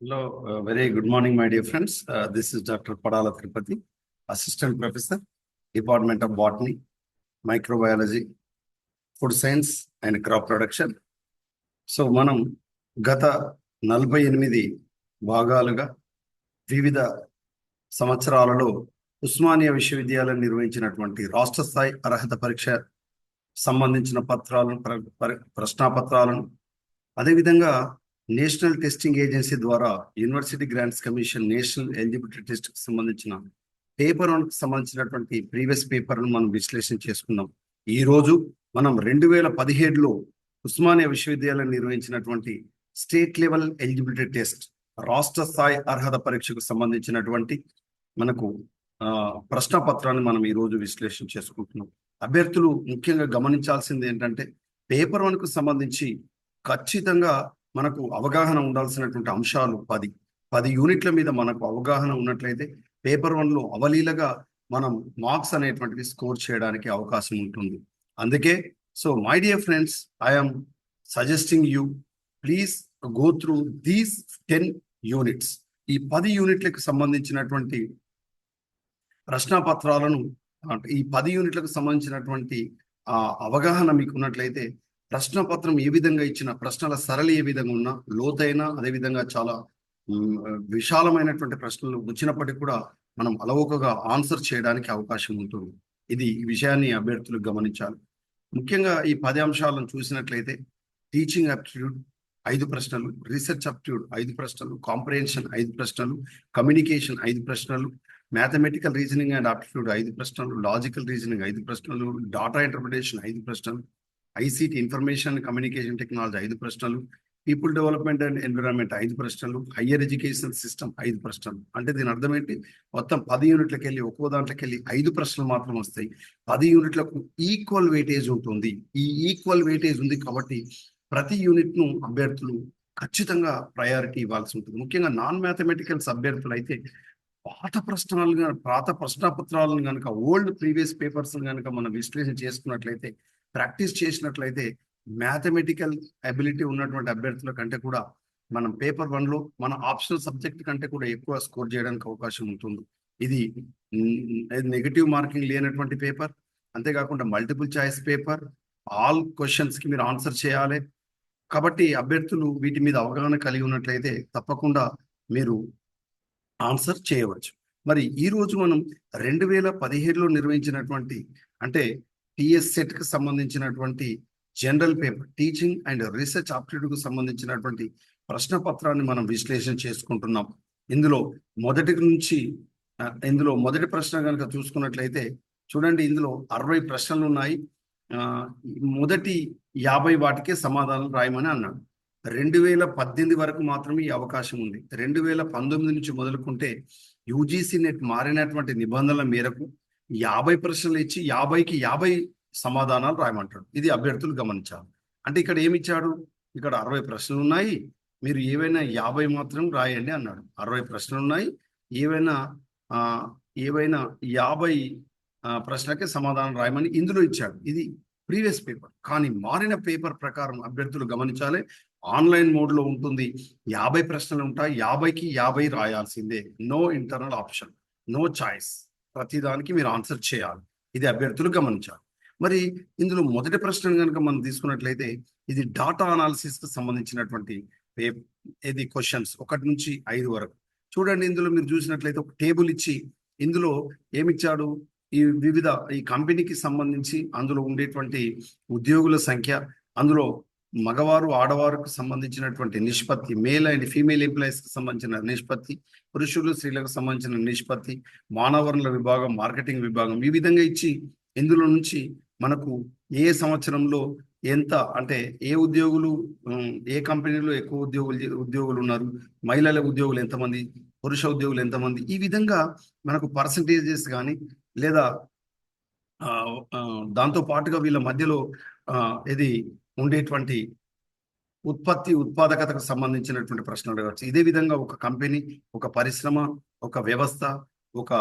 Hello, very good morning, my dear friends. This is Dr. Padala Tirupati, Assistant Professor, Department of Botany, Microbiology, Food Science and Crop Production. So మనం గత 48 భాగాలుగా వివిధ సంవత్సరాలలో ఉస్మానియా విశ్వవిద్యాలయం నిర్వహించినటువంటి రాష్ట్ర స్థాయి అర్హత పరీక్ష సంబంధించిన పత్రాలను ప్రశ్నాపత్రాలను అదేవిధంగా నేషనల్ టెస్టింగ్ ఏజెన్సీ ద్వారా university grants commission national eligibility test కి సంబంధించిన పేపర్ వన్కి సంబంధించినటువంటి ప్రీవియస్ పేపర్ను మనం విశ్లేషణ చేసుకున్నాం. ఈ రోజు మనం 2017లో ఉస్మానియా విశ్వవిద్యాలయం నిర్వహించినటువంటి స్టేట్ లెవెల్ ఎలిజిబిలిటీ టెస్ట్ రాష్ట్ర స్థాయి అర్హత పరీక్షకు సంబంధించినటువంటి మనకు ప్రశ్న పత్రాన్ని మనం ఈ రోజు విశ్లేషణ చేసుకుంటున్నాం. అభ్యర్థులు ముఖ్యంగా గమనించాల్సింది ఏంటంటే పేపర్ వన్కు సంబంధించి ఖచ్చితంగా మనకు అవగాహన ఉండాల్సినటువంటి అంశాలు 10 యూనిట్ల మీద మనకు అవగాహన ఉన్నట్లయితే పేపర్ వన్లో అవలీలగా మనం మార్క్స్ అనేటువంటివి స్కోర్ చేయడానికి అవకాశం ఉంటుంది. అందుకే so my dear friends, I'm suggesting you please go through these 10 units. ఈ 10 యూనిట్లకు సంబంధించినటువంటి ప్రశ్నాపత్రాలను ఈ 10 యూనిట్లకు సంబంధించినటువంటి అవగాహన మీకు ఉన్నట్లయితే ప్రశ్నపత్రం ఏ విధంగా ఇచ్చిన ప్రశ్నల సరళి ఏ విధంగా ఉన్నా లోతైన అదేవిధంగా చాలా విశాలమైనటువంటి ప్రశ్నలు వచ్చినప్పటికీ కూడా మనం అలవోకగా ఆన్సర్ చేయడానికి అవకాశం ఉంటుంది. ఈ విషయాన్ని అభ్యర్థులు గమనించాలి. ముఖ్యంగా ఈ 10 అంశాలను చూసినట్లయితే టీచింగ్ అప్టిట్యూడ్ 5 ప్రశ్నలు, రీసెర్చ్ అప్టిట్యూడ్ 5 ప్రశ్నలు, కాంప్రిహెన్షన్ 5 ప్రశ్నలు, కమ్యూనికేషన్ 5 ప్రశ్నలు, మ్యాథమెటికల్ రీజనింగ్ అండ్ ఆప్టిట్యూడ్ 5 ప్రశ్నలు, లాజికల్ రీజనింగ్ 5 ప్రశ్నలు, డాటా ఇంటర్ప్రిటేషన్ 5 ప్రశ్నలు, ఐసీటీ ఇన్ఫర్మేషన్ కమ్యూనికేషన్ టెక్నాలజీ 5 ప్రశ్నలు, పీపుల్ డెవలప్మెంట్ అండ్ ఎన్విరాన్మెంట్ 5 ప్రశ్నలు, హయ్యర్ ఎడ్యుకేషన్ సిస్టమ్ 5 ప్రశ్నలు. అంటే దీని అర్థం ఏంటి? మొత్తం 10 యూనిట్లకు వెళ్ళి ఒక్కో దాంట్లోకి వెళ్ళి 5 ప్రశ్నలు మాత్రం వస్తాయి. 10 యూనిట్లకు ఈక్వల్ వెయిటేజ్ ఉంటుంది. ఈ ఈక్వల్ వెయిటేజ్ ఉంది కాబట్టి ప్రతి యూనిట్ ను అభ్యర్థులు ఖచ్చితంగా ప్రయారిటీ ఇవ్వాల్సి ఉంటుంది. ముఖ్యంగా నాన్ మ్యాథమెటికల్స్ అభ్యర్థులు అయితే పాత ప్రశ్నపత్రాలను కనుక ఓల్డ్ ప్రీవియస్ పేపర్స్ కనుక మనం విశ్లేషణ చేసుకున్నట్లయితే ప్రాక్టీస్ చేసినట్లయితే మ్యాథమెటికల్ అబిలిటీ ఉన్నటువంటి అభ్యర్థుల కంటే కూడా మనం పేపర్ వన్లో మన ఆప్షనల్ సబ్జెక్ట్ కంటే కూడా ఎక్కువ స్కోర్ చేయడానికి అవకాశం ఉంటుంది. ఇది నెగిటివ్ మార్కింగ్ లేనటువంటి పేపర్, అంతేకాకుండా మల్టిపుల్ చాయిస్ పేపర్, ఆల్ క్వశ్చన్స్కి మీరు ఆన్సర్ చేయాలి. కాబట్టి అభ్యర్థులు వీటి మీద అవగాహన కలిగి ఉన్నట్లయితే తప్పకుండా మీరు ఆన్సర్ చేయవచ్చు. మరి ఈ రోజు మనం 2017లో నిర్వహించినటువంటి అంటే టిఎస్ సెట్ కి సంబంధించినటువంటి general paper teaching and research aptitude కు సంబంధించినటువంటి ప్రశ్న పత్రాన్ని మనం విశ్లేషణ చేసుకుంటున్నాం. ఇందులో మొదటి ప్రశ్న కనుక చూసుకున్నట్లయితే చూడండి, ఇందులో 60 ప్రశ్నలు ఉన్నాయి. మొదటి 50 వాటికే సమాధానం రాయమని అన్నాడు. 2018 వరకు మాత్రమే ఈ అవకాశం ఉంది. 2019 నుంచి మొదలుకుంటే యూజీసీ నెట్ మారినటువంటి నిబంధనల మేరకు 50 ప్రశ్నలు ఇచ్చి 50కి 50 సమాధానాలు రాయమంటాడు. ఇది అభ్యర్థులు గమనించాలి. అంటే ఇక్కడ ఏమి ఇచ్చాడు? ఇక్కడ 60 ప్రశ్నలు ఉన్నాయి, మీరు ఏవైనా 50 మాత్రం రాయండి అన్నాడు. 60 ప్రశ్నలు ఉన్నాయి, ఏవైనా 50 ప్రశ్నలకే సమాధానం రాయమని ఇందులో ఇచ్చాడు. ఇది ప్రీవియస్ పేపర్. కానీ మారిన పేపర్ ప్రకారం అభ్యర్థులు గమనించాలి, ఆన్లైన్ మోడ్లో ఉంటుంది. 50 ప్రశ్నలు ఉంటాయి, 50కి 50 రాయాల్సిందే. No internal option, no choice. ప్రతిదానికి మీరు ఆన్సర్ చేయాలి. ఇది అభ్యర్థులు గమనించాలి. మరి ఇందులో మొదటి ప్రశ్న కనుక మనం తీసుకున్నట్లయితే ఇది డాటా అనాలిసిస్ కి సంబంధించినటువంటి ఇది క్వశ్చన్స్ 1 నుంచి 5 వరకు. చూడండి, ఇందులో మీరు చూసినట్లయితే ఒక టేబుల్ ఇచ్చి ఇందులో ఏమిచ్చాడు? ఈ కంపెనీకి సంబంధించి అందులో ఉండేటువంటి ఉద్యోగుల సంఖ్య, అందులో మగవారు ఆడవారికి సంబంధించినటువంటి నిష్పత్తి, మేల్ అండ్ ఫీమేల్ ఎంప్లాయీస్ కి సంబంధించిన నిష్పత్తి, పురుషులు స్త్రీలకు సంబంధించిన నిష్పత్తి, మానవ వనరుల విభాగం, మార్కెటింగ్ విభాగం, ఈ విధంగా ఇచ్చి ఇందులో నుంచి మనకు ఏ సంవత్సరంలో ఎంత అంటే ఏ కంపెనీలో ఎక్కువ ఉద్యోగులు ఉన్నారు, మహిళల ఉద్యోగులు ఎంతమంది, పురుష ఉద్యోగులు ఎంతమంది, ఈ విధంగా మనకు పర్సంటేజెస్ కానీ లేదా దాంతో పాటుగా వీళ్ళ మధ్యలో ఇది ఉండేటువంటి ఉత్పాదకతకు సంబంధించినటువంటి ప్రశ్నలు అడగవచ్చు. ఇదే విధంగా ఒక కంపెనీ, ఒక పరిశ్రమ, ఒక వ్యవస్థ, ఒక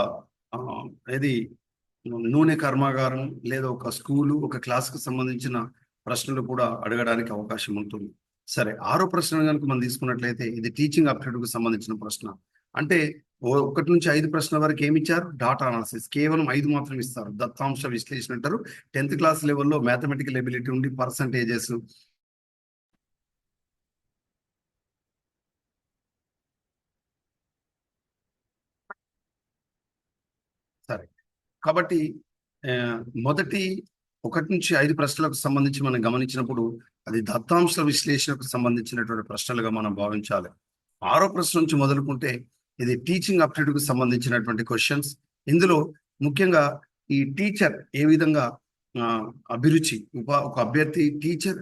నూనె కర్మాగారం లేదా ఒక స్కూలు, ఒక క్లాస్కు సంబంధించిన ప్రశ్నలు కూడా అడగడానికి అవకాశం ఉంటుంది. సరే, 6వ ప్రశ్న కనుక మనం తీసుకున్నట్లయితే ఇది టీచింగ్ అప్టిట్యూడ్ కు సంబంధించిన ప్రశ్న. అంటే 1 నుంచి 5 ప్రశ్నల వరకు ఏమి ఇచ్చారు? Data analysis. కేవలం 5 మాత్రం ఇస్తారు. దత్తాంశ విశ్లేషణ అంటారు. 10th క్లాస్ లెవెల్లో మ్యాథమెటికల్ ఎబిలిటీ ఉండి పర్సంటేజెస్, సరే. కాబట్టి మొదటి 1 నుంచి 5 ప్రశ్నలకు సంబంధించి మనం గమనించినప్పుడు అది దత్తాంశ విశ్లేషణకు సంబంధించినటువంటి ప్రశ్నలుగా మనం భావించాలి. 6వ ప్రశ్న నుంచి మొదలుకుంటే ఇది టీచింగ్ అప్టిట్యూడ్ కు సంబంధించినటువంటి క్వశ్చన్స్. ఇందులో ముఖ్యంగా ఈ టీచర్ ఏ విధంగా అభిరుచి, ఒక అభ్యర్థి టీచర్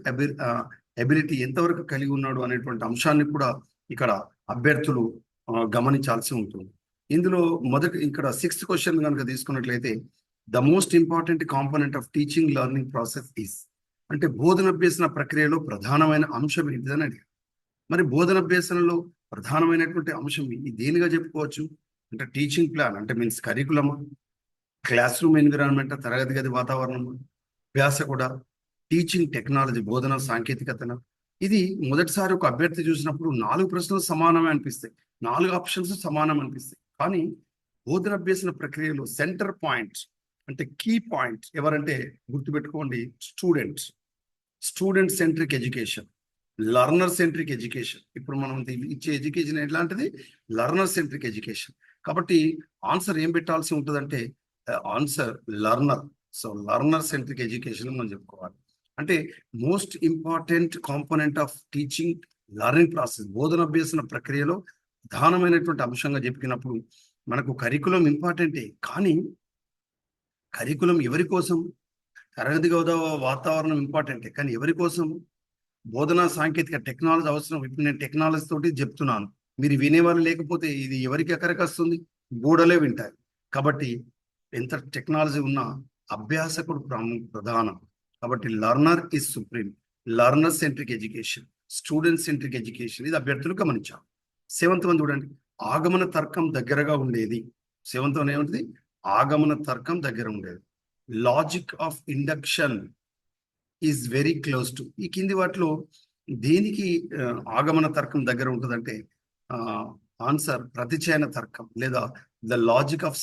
ఎబిలిటీ ఎంతవరకు కలిగి ఉన్నాడు అనేటువంటి అంశాన్ని కూడా ఇక్కడ అభ్యర్థులు గమనించాల్సి ఉంటుంది. ఇందులో ఇక్కడ 6th క్వశ్చన్ కనుక తీసుకున్నట్లయితే the most important component of teaching learning process is, అంటే బోధనాభ్యసన ప్రక్రియలో ప్రధానమైన అంశం ఏంటిదని అడిగారు. మరి బోధనాభ్యసనలో ప్రధానమైనటువంటి అంశం దేనిగా చెప్పుకోవచ్చు అంటే టీచింగ్ ప్లాన్, అంటే మీన్స్ కరికులమా, క్లాస్ రూమ్ ఎన్విరాన్మెంట్, తరగతి గది వాతావరణం, అభ్యాస కూడా, టీచింగ్ టెక్నాలజీ, బోధన సాంకేతికతన. ఇది మొదటిసారి ఒక అభ్యర్థి చూసినప్పుడు 4 ప్రశ్నలు సమానమే అనిపిస్తాయి, 4 ఆప్షన్స్ సమానం అనిపిస్తాయి. కానీ బోధనాభ్యసన ప్రక్రియలో సెంటర్ పాయింట్ అంటే కీ పాయింట్ ఎవరంటే గుర్తుపెట్టుకోండి, student centric education, learner centric education. ఇప్పుడు మనం ఇచ్చే ఎడ్యుకేషన్ ఎట్లాంటిది? Learner centric education. కాబట్టి ఆన్సర్ ఏం పెట్టాల్సి ఉంటుందంటే answer learner. So learner centric education మనం చెప్పుకోవాలి. అంటే most important component of teaching learning process, బోధనాభ్యసన ప్రక్రియలో ప్రధానమైనటువంటి అంశంగా చెప్పినప్పుడు మనకు కరికులం ఇంపార్టెంటే. కానీ కరికులం ఎవరి కోసం? తరగతి గది వాతావరణం ఇంపార్టెంటే, కానీ ఎవరి కోసం? బోధనా సాంకేతిక టెక్నాలజీ అవసరం. ఇప్పుడు నేను టెక్నాలజీ తోటి చెప్తున్నాను, మీరు వినేవాళ్ళు లేకపోతే ఇది ఎవరికి ఎక్కడికి వస్తుంది? గోడలే వింటాయి. కాబట్టి ఎంత టెక్నాలజీ ఉన్నా అభ్యాసకుడు ప్రధానం. కాబట్టి learner is supreme. Learner centric education, student centric education, ఇది అభ్యర్థులు గమనించాలి. 7th వన్ చూడండి, ఆగమన తర్కం దగ్గరగా ఉండేది. 7th వన్ ఏమిటిది? ఆగమన తర్కం దగ్గర ఉండేది. Logic of induction is very close to. ఈ కింది వాటిలో దేనికి ఆగమన తర్కం దగ్గర ఉంటుందంటే ఆన్సర్ ప్రతిచయన తర్కం లేదా ద లాజిక్ ఆఫ్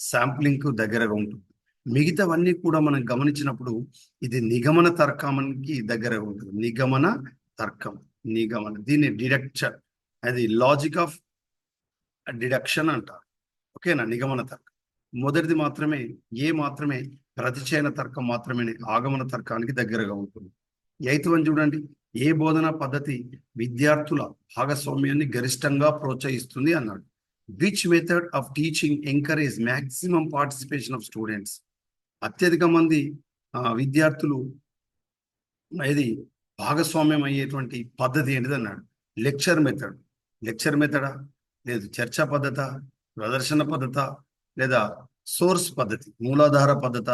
శాంప్లింగ్ కు దగ్గరగా ఉంటుంది. మిగతావన్నీ కూడా మనం గమనించినప్పుడు ఇది నిగమన తర్కానికి దగ్గరగా ఉంటుంది. నిగమన తర్కం, దీన్ని డిడక్షన్, అది లాజిక్ ఆఫ్ డిడక్షన్ అంటారు. ఓకేనా? నిగమన తర్కం మొదటిది మాత్రమే, మాత్రమే ప్రతిచయన తర్కం మాత్రమే ఆగమన తర్కానికి దగ్గరగా ఉంటుంది. 8th వన్ చూడండి, ఏ బోధనా పద్ధతి విద్యార్థుల భాగస్వామ్యాన్ని గరిష్టంగా ప్రోత్సహిస్తుంది అన్నాడు. Which method of teaching encourage maximum participation of students, అత్యధిక మంది విద్యార్థులు ఇది భాగస్వామ్యం అయ్యేటువంటి పద్ధతి ఏంటిది అన్నాడు. లెక్చర్ మెథడా, లేదు చర్చా పద్ధత, ప్రదర్శన పద్ధత, లేదా సోర్స్ పద్ధతి, మూలాధార పద్ధత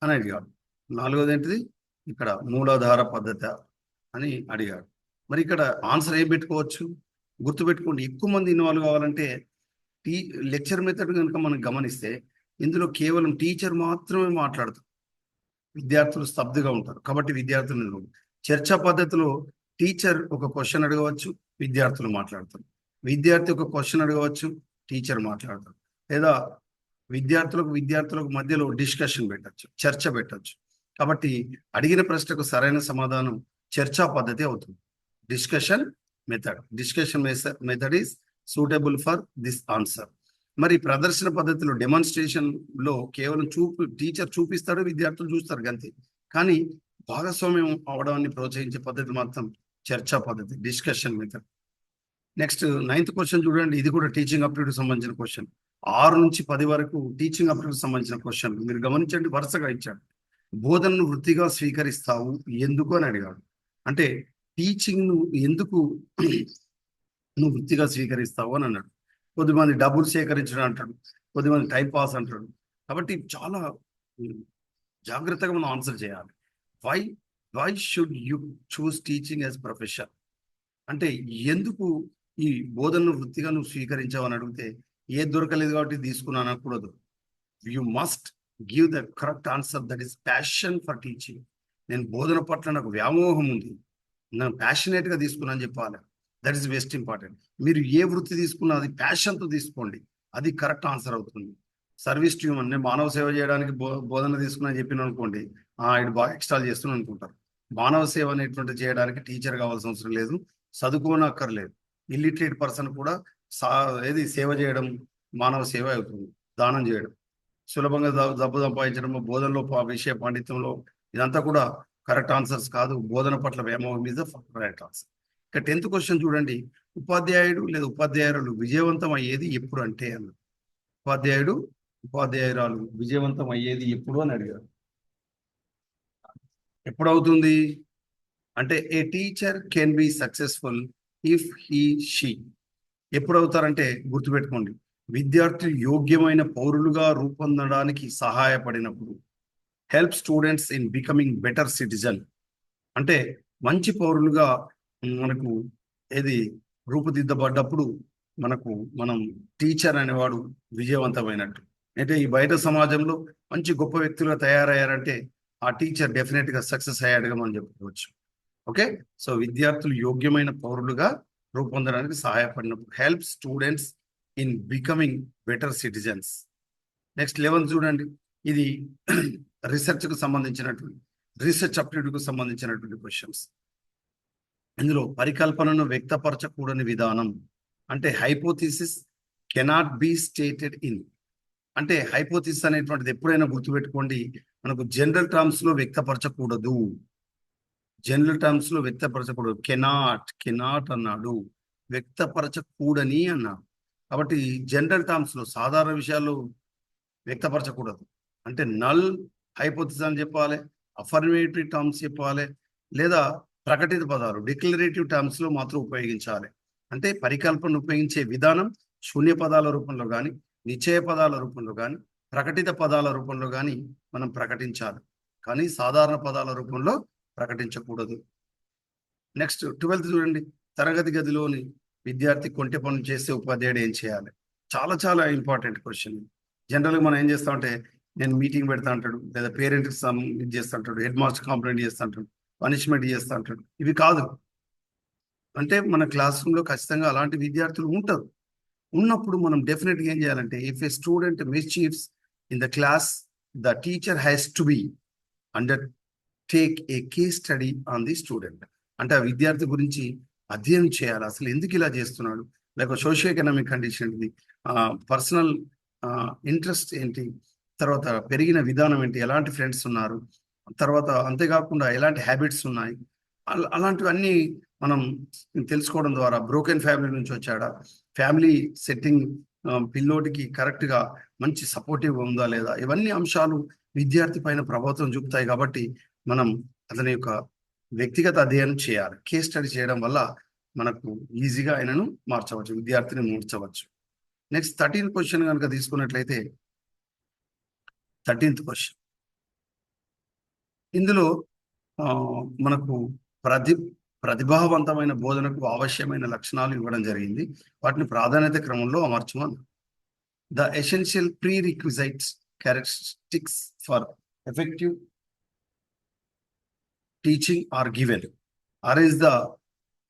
అని అడిగాడు. 4వది ఏంటిది? ఇక్కడ మూలాధార పద్ధత అని అడిగాడు. మరి ఇక్కడ ఆన్సర్ ఏం పెట్టుకోవచ్చు? గుర్తుపెట్టుకోండి, ఎక్కువ మంది ఇన్వాల్వ్ కావాలంటే లెక్చర్ మెథడ్ కనుక మనం గమనిస్తే ఇందులో కేవలం టీచర్ మాత్రమే మాట్లాడతారు, విద్యార్థులు స్తబ్దుగా ఉంటారు. కాబట్టి విద్యార్థులు. చర్చా పద్ధతిలో టీచర్ ఒక క్వశ్చన్ అడగవచ్చు, విద్యార్థులు మాట్లాడతారు. విద్యార్థి ఒక క్వశ్చన్ అడగవచ్చు, టీచర్ మాట్లాడతారు. లేదా విద్యార్థులకు మధ్యలో డిస్కషన్ పెట్టచ్చు, చర్చ పెట్టచ్చు. కాబట్టి అడిగిన ప్రశ్నకు సరైన సమాధానం చర్చా పద్ధతి అవుతుంది. Discussion method is suitable for this answer. మరి ప్రదర్శన పద్ధతిలో డెమాన్స్ట్రేషన్ లో కేవలం టీచర్ చూపిస్తాడు, విద్యార్థులు చూస్తారు అంతే. కానీ భాగస్వామ్యం అవడాన్ని ప్రోత్సహించే పద్ధతి మాత్రం చర్చా పద్ధతి, discussion method. Next 9th question చూడండి, ఇది కూడా టీచింగ్ అప్టిట్యూడ్ సంబంధించిన క్వశ్చన్. 6 నుంచి 10 వరకు టీచింగ్ అప్టిట్యూడ్ సంబంధించిన క్వశ్చన్ మీరు గమనించండి, వరుసగా ఇచ్చాడు. బోధనను వృత్తిగా స్వీకరిస్తావు ఎందుకు అని అడిగాడు. అంటే టీచింగ్ ను ఎందుకు నువ్వు వృత్తిగా స్వీకరిస్తావు అని అన్నాడు. కొద్దిమంది డబ్బులు సేకరించడం అంటాడు, కొద్దిమంది టైం పాస్ అంటాడు. కాబట్టి చాలా జాగ్రత్తగా మనం ఆన్సర్ చేయాలి. Why should you choose teaching as profession, అంటే ఎందుకు ఈ బోధనను వృత్తిగా నువ్వు స్వీకరించావు అని అడిగితే ఏది దొరకలేదు కాబట్టి తీసుకున్నాను అనకూడదు. You must give the correct answer, that is passion for teaching. నేను బోధన పట్ల నాకు వ్యామోహం ఉంది, నేను ప్యాషనేట్గా తీసుకున్నాను చెప్పాలి. That is best important. మీరు ఏ వృత్తి తీసుకున్నా అది ప్యాషన్తో తీసుకోండి, అది కరెక్ట్ ఆన్సర్ అవుతుంది. సర్వీస్ టు హ్యూమన్, నేను మానవ సేవ చేయడానికి బోధన తీసుకున్నా చెప్పిన అనుకోండి, ఇటు బాగా ఎక్స్ట్రాల్ చేస్తున్నా అనుకుంటారు. మానవ సేవ అనేటువంటి చేయడానికి టీచర్ కావాల్సిన అవసరం లేదు, చదువుకోనక్కర్లేదు. ఇల్లిటరేట్ పర్సన్ కూడా సా ఏది సేవ చేయడం మానవ సేవ అవుతుంది. దానం చేయడం, సులభంగా డబ్బు సంపాదించడం, బోధనలో విషయ పాండిత్యంలో, ఇదంతా కూడా కరెక్ట్ ఆన్సర్స్ కాదు. బోధన పట్ల వ్యామోహం ఇస్ ద కరెక్ట్ ఆన్సర్. ఇక 10th క్వశ్చన్ చూడండి. ఉపాధ్యాయుడు లేదా ఉపాధ్యాయురాలు విజయవంతం అయ్యేది ఎప్పుడు అంటే అన్న. ఉపాధ్యాయుడు ఉపాధ్యాయురాలు విజయవంతం అయ్యేది ఎప్పుడు అని అడిగారు. ఎప్పుడు అవుతుంది అంటే a teacher can be successful if he she. ఎప్పుడు అవుతారంటే గుర్తుపెట్టుకోండి, విద్యార్థులు యోగ్యమైన పౌరులుగా రూపొందడానికి సహాయపడినప్పుడు. Help students in becoming better citizen, అంటే మంచి పౌరులుగా మనకు ఏది రూపుదిద్దబడ్డప్పుడు మనం టీచర్ అనేవాడు విజయవంతమైనట్టు. అంటే ఈ బయట సమాజంలో మంచి గొప్ప వ్యక్తులుగా తయారయ్యారంటే ఆ టీచర్ డెఫినెట్గా సక్సెస్ అయ్యాడుగా మనం చెప్పుకోవచ్చు. ఓకే, సో విద్యార్థులు యోగ్యమైన పౌరులుగా రూపొందడానికి సహాయపడినప్పుడు help students in becoming better citizens. Next 11 చూడండి. ఇది రీసెర్చ్కు సంబంధించినటువంటి రీసెర్చ్ అప్టిట్యూడ్కు సంబంధించినటువంటి క్వశ్చన్స్. ఇందులో పరికల్పనను వ్యక్తపరచకూడని విధానం అంటే hypothesis cannot be stated in. అంటే హైపోథిసిస్ అనేటువంటిది ఎప్పుడైనా గుర్తుపెట్టుకోండి, మనకు జనరల్ టర్మ్స్ లో వ్యక్తపరచకూడదు. జనరల్ టర్మ్స్ లో వ్యక్తపరచకూడదు. కెనాట్ అన్నాడు, వ్యక్తపరచకూడని అన్నాడు. కాబట్టి జనరల్ టర్మ్స్ లో సాధారణ విషయాల్లో వ్యక్తపరచకూడదు. అంటే నల్ హైపోథిసిస్ అని చెప్పాలి, అఫర్మేటివ్ టర్మ్స్ చెప్పాలి, లేదా ప్రకటిత పదాలు డిక్లరేటివ్ టర్మ్స్ లో మాత్రం ఉపయోగించాలి. అంటే పరికల్పన ఉపయోగించే విధానం శూన్య పదాల రూపంలో కానీ, నిశ్చయ పదాల రూపంలో కానీ, ప్రకటిత పదాల రూపంలో కానీ మనం ప్రకటించాలి, కానీ సాధారణ పదాల రూపంలో ప్రకటించకూడదు. నెక్స్ట్ 12th చూడండి. తరగతి గదిలోని విద్యార్థి కొంటె పనులు చేస్తే ఉపాధ్యాయుడు ఏం చేయాలి? చాలా చాలా ఇంపార్టెంట్ క్వశ్చన్. జనరల్గా మనం ఏం చేస్తామంటే, నేను మీటింగ్ పెడతా అంటాడు, లేదా పేరెంట్కి ఇది చేస్తా అంటాడు, హెడ్ మాస్టర్ కంప్లైంట్ చేస్తా అంటాడు, పనిష్మెంట్ చేస్తా అంటాడు. ఇవి కాదు. అంటే మన క్లాస్ రూమ్లో ఖచ్చితంగా అలాంటి విద్యార్థులు ఉంటారు. ఉన్నప్పుడు మనం డెఫినెట్గా ఏం చేయాలంటే, if a student mischiefs in the class, the teacher has to be undertake a case study on the student. అంటే ఆ విద్యార్థి గురించి అధ్యయనం చేయాలి, అసలు ఎందుకు ఇలా చేస్తున్నాడు, లేక సోషియో ఎకనామిక్ కండిషన్ ఏంటి, పర్సనల్ ఇంట్రెస్ట్ ఏంటి, తర్వాత పెరిగిన విధానం ఏంటి, ఎలాంటి ఫ్రెండ్స్ ఉన్నారు, తర్వాత అంతేకాకుండా ఎలాంటి హ్యాబిట్స్ ఉన్నాయి, అలాంటివన్నీ మనం తెలుసుకోవడం ద్వారా, బ్రోకెన్ ఫ్యామిలీ నుంచి వచ్చాడా, ఫ్యామిలీ సెట్టింగ్ పిల్లోడికి కరెక్ట్గా మంచి సపోర్టివ్ ఉందా లేదా, ఇవన్నీ అంశాలు విద్యార్థి పైన ప్రభావం చూపుతాయి. కాబట్టి మనం అతని యొక్క వ్యక్తిగత అధ్యయనం చేయాలి. కేస్ స్టడీ చేయడం వల్ల మనకు ఈజీగా ఆయనను మార్చవచ్చు, విద్యార్థిని మార్చవచ్చు. నెక్స్ట్ 13th క్వశ్చన్ కనుక తీసుకున్నట్లయితే, 13th క్వశ్చన్ ఇందులో మనకు ప్రతిభావంతమైన బోధనకు అవశ్యమైన లక్షణాలు ఇవ్వడం జరిగింది. వాటిని ప్రాధాన్యత క్రమంలో అమర్చమని. The essential prerequisites characteristics for effective teaching are given.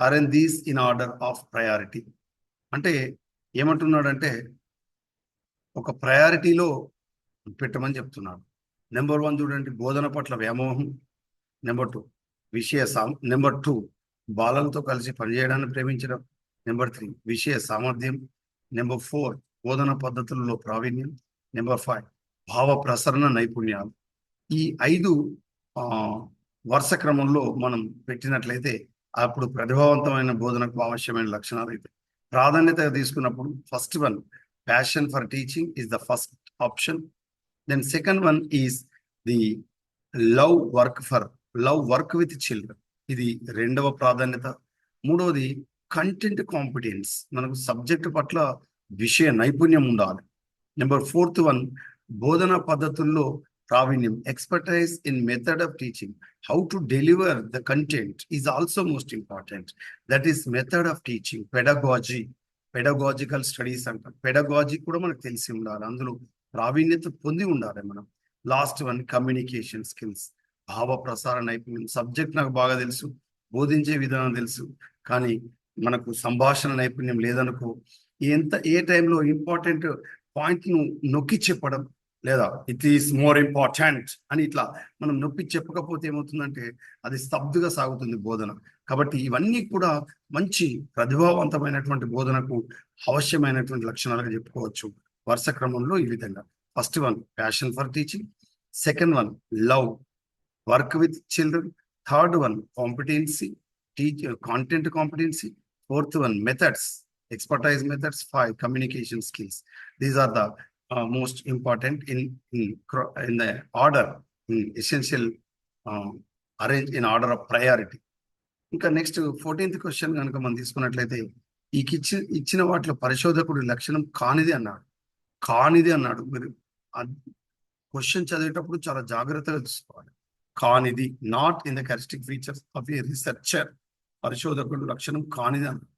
Arrange these in order of priority. అంటే ఏమంటున్నాడంటే, ఒక ప్రయారిటీలో పెట్టమని చెప్తున్నాడు. నెంబర్ 1 చూడండి, బోధన పట్ల వ్యామోహం. నెంబర్ 2 నెంబర్ 2 బాలలతో కలిసి పనిచేయడాన్ని ప్రేమించడం. నెంబర్ 3 విషయ సామర్థ్యం. నెంబర్ 4 బోధన పద్ధతులలో ప్రావీణ్యం. నెంబర్ 5 భావ ప్రసరణ నైపుణ్యాలు. ఈ 5 వరుస క్రమంలో మనం పెట్టినట్లయితే అప్పుడు ప్రతిభావంతమైన బోధనకు అవశ్యమైన లక్షణాలు అయితే ప్రాధాన్యత తీసుకున్నప్పుడు, first one passion for teaching is the first option. Then second one is the love work with children, ఇది రెండవ ప్రాధాన్యత. మూడవది కంటెంట్ కాంపిటెన్స్, మనకు సబ్జెక్ట్ పట్ల విషయ నైపుణ్యం ఉండాలి. నెంబర్ 4th వన్ బోధనా పద్ధతుల్లో ప్రావీణ్యం, expertise in method of teaching, how to deliver the content is also most important. That is method of teaching. Pedagogical studies అంటాం. పెడగాజీ కూడా మనకు తెలిసి ఉండాలి, అందులో ప్రావీణ్యత పొంది ఉండాలి మనం. లాస్ట్ వన్ కమ్యూనికేషన్ స్కిల్స్, భావ ప్రసార నైపుణ్యం. సబ్జెక్ట్ నాకు బాగా తెలుసు, బోధించే విధానం తెలుసు, కానీ మనకు సంభాషణ నైపుణ్యం లేదనుకో, ఏ టైంలో ఇంపార్టెంట్ పాయింట్ ను నొక్కి చెప్పడం, లేదా ఇట్ ఈస్ మోర్ ఇంపార్టెంట్ అని ఇట్లా మనం నొక్కి చెప్పకపోతే ఏమవుతుందంటే అది స్తబ్దుగా సాగుతుంది బోధన. కాబట్టి ఇవన్నీ కూడా మంచి ప్రతిభావంతమైనటువంటి బోధనకు అవశ్యమైనటువంటి లక్షణాలుగా చెప్పుకోవచ్చు. వరుస క్రమంలో ఈ విధంగా: first one passion for teaching, second one love, work with children, third one competency, content competency, fourth one methods, expertise methods, five communication skills. These are the most important in the order, in essential arrange in order of priority. ఇంకా next 14th question కనుక మనం తీసుకున్నట్లయితే, ఇచ్చిన వాటిలో పరిశోధకుడి లక్షణం కానిది అన్నాడు. మీరు క్వశ్చన్ చదివేటప్పుడు చాలా జాగ్రత్తగా చూసుకోవాలి. కానిది, not in the characteristic features of A researcher. పరిశోధకుడు లక్షణం కానిది అన్నాడు.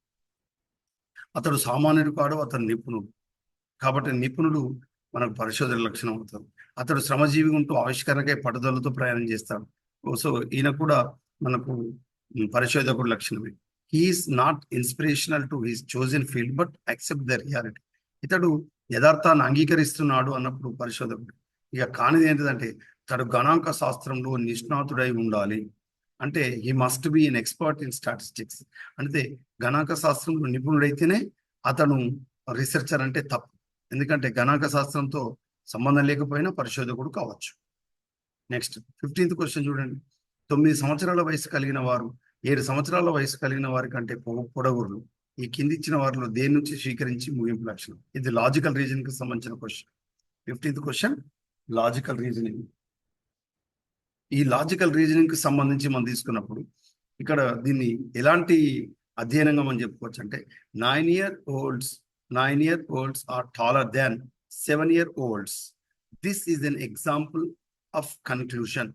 అతడు సామాన్యుడు కాడు, అతడు నిపుణుడు. కాబట్టి నిపుణుడు మనకు పరిశోధన లక్షణం అవుతాడు. అతడు శ్రమజీవి ఉంటూ ఆవిష్కరణకై పట్టుదలతో ప్రయాణం చేస్తాడు. సో ఈయన కూడా మనకు పరిశోధకుడు లక్షణమే. He is not inspirational to his chosen field but accept the reality. ఇతడు యథార్థాన్ని అంగీకరిస్తున్నాడు అన్నప్పుడు పరిశోధకుడు. ఇక కానిది ఏంటిదంటే, తడు గణాంక శాస్త్రంలో నిష్ణాతుడై ఉండాలి. అంటే he must be an expert in statistics. అంటే గణాంక శాస్త్రంలో నిపుణుడైతేనే అతను రీసెర్చర్ అంటే తప్పు. ఎందుకంటే గణాంక శాస్త్రంతో సంబంధం లేకపోయినా పరిశోధకుడు కావచ్చు. నెక్స్ట్ 15th క్వశ్చన్ చూడండి. 9 సంవత్సరాల వయసు కలిగిన వారు 7 సంవత్సరాల వయసు కలిగిన వారి కంటే పొడవురు ఈ కింది ఇచ్చిన వారిలో దేని నుంచి స్వీకరించి ముగింపు లక్షణం. ఇది లాజికల్ రీజనింగ్ కి సంబంధించిన question. 15th question logical reasoning. ఈ లాజికల్ రీజనింగ్ కి సంబంధించి మనం తీసుకున్నప్పుడు ఇక్కడ దీన్ని ఎలాంటి అధ్యయనంగా మనం చెప్పుకోవచ్చు అంటే, 9 year olds are taller than 7 year olds. This is an example of conclusion.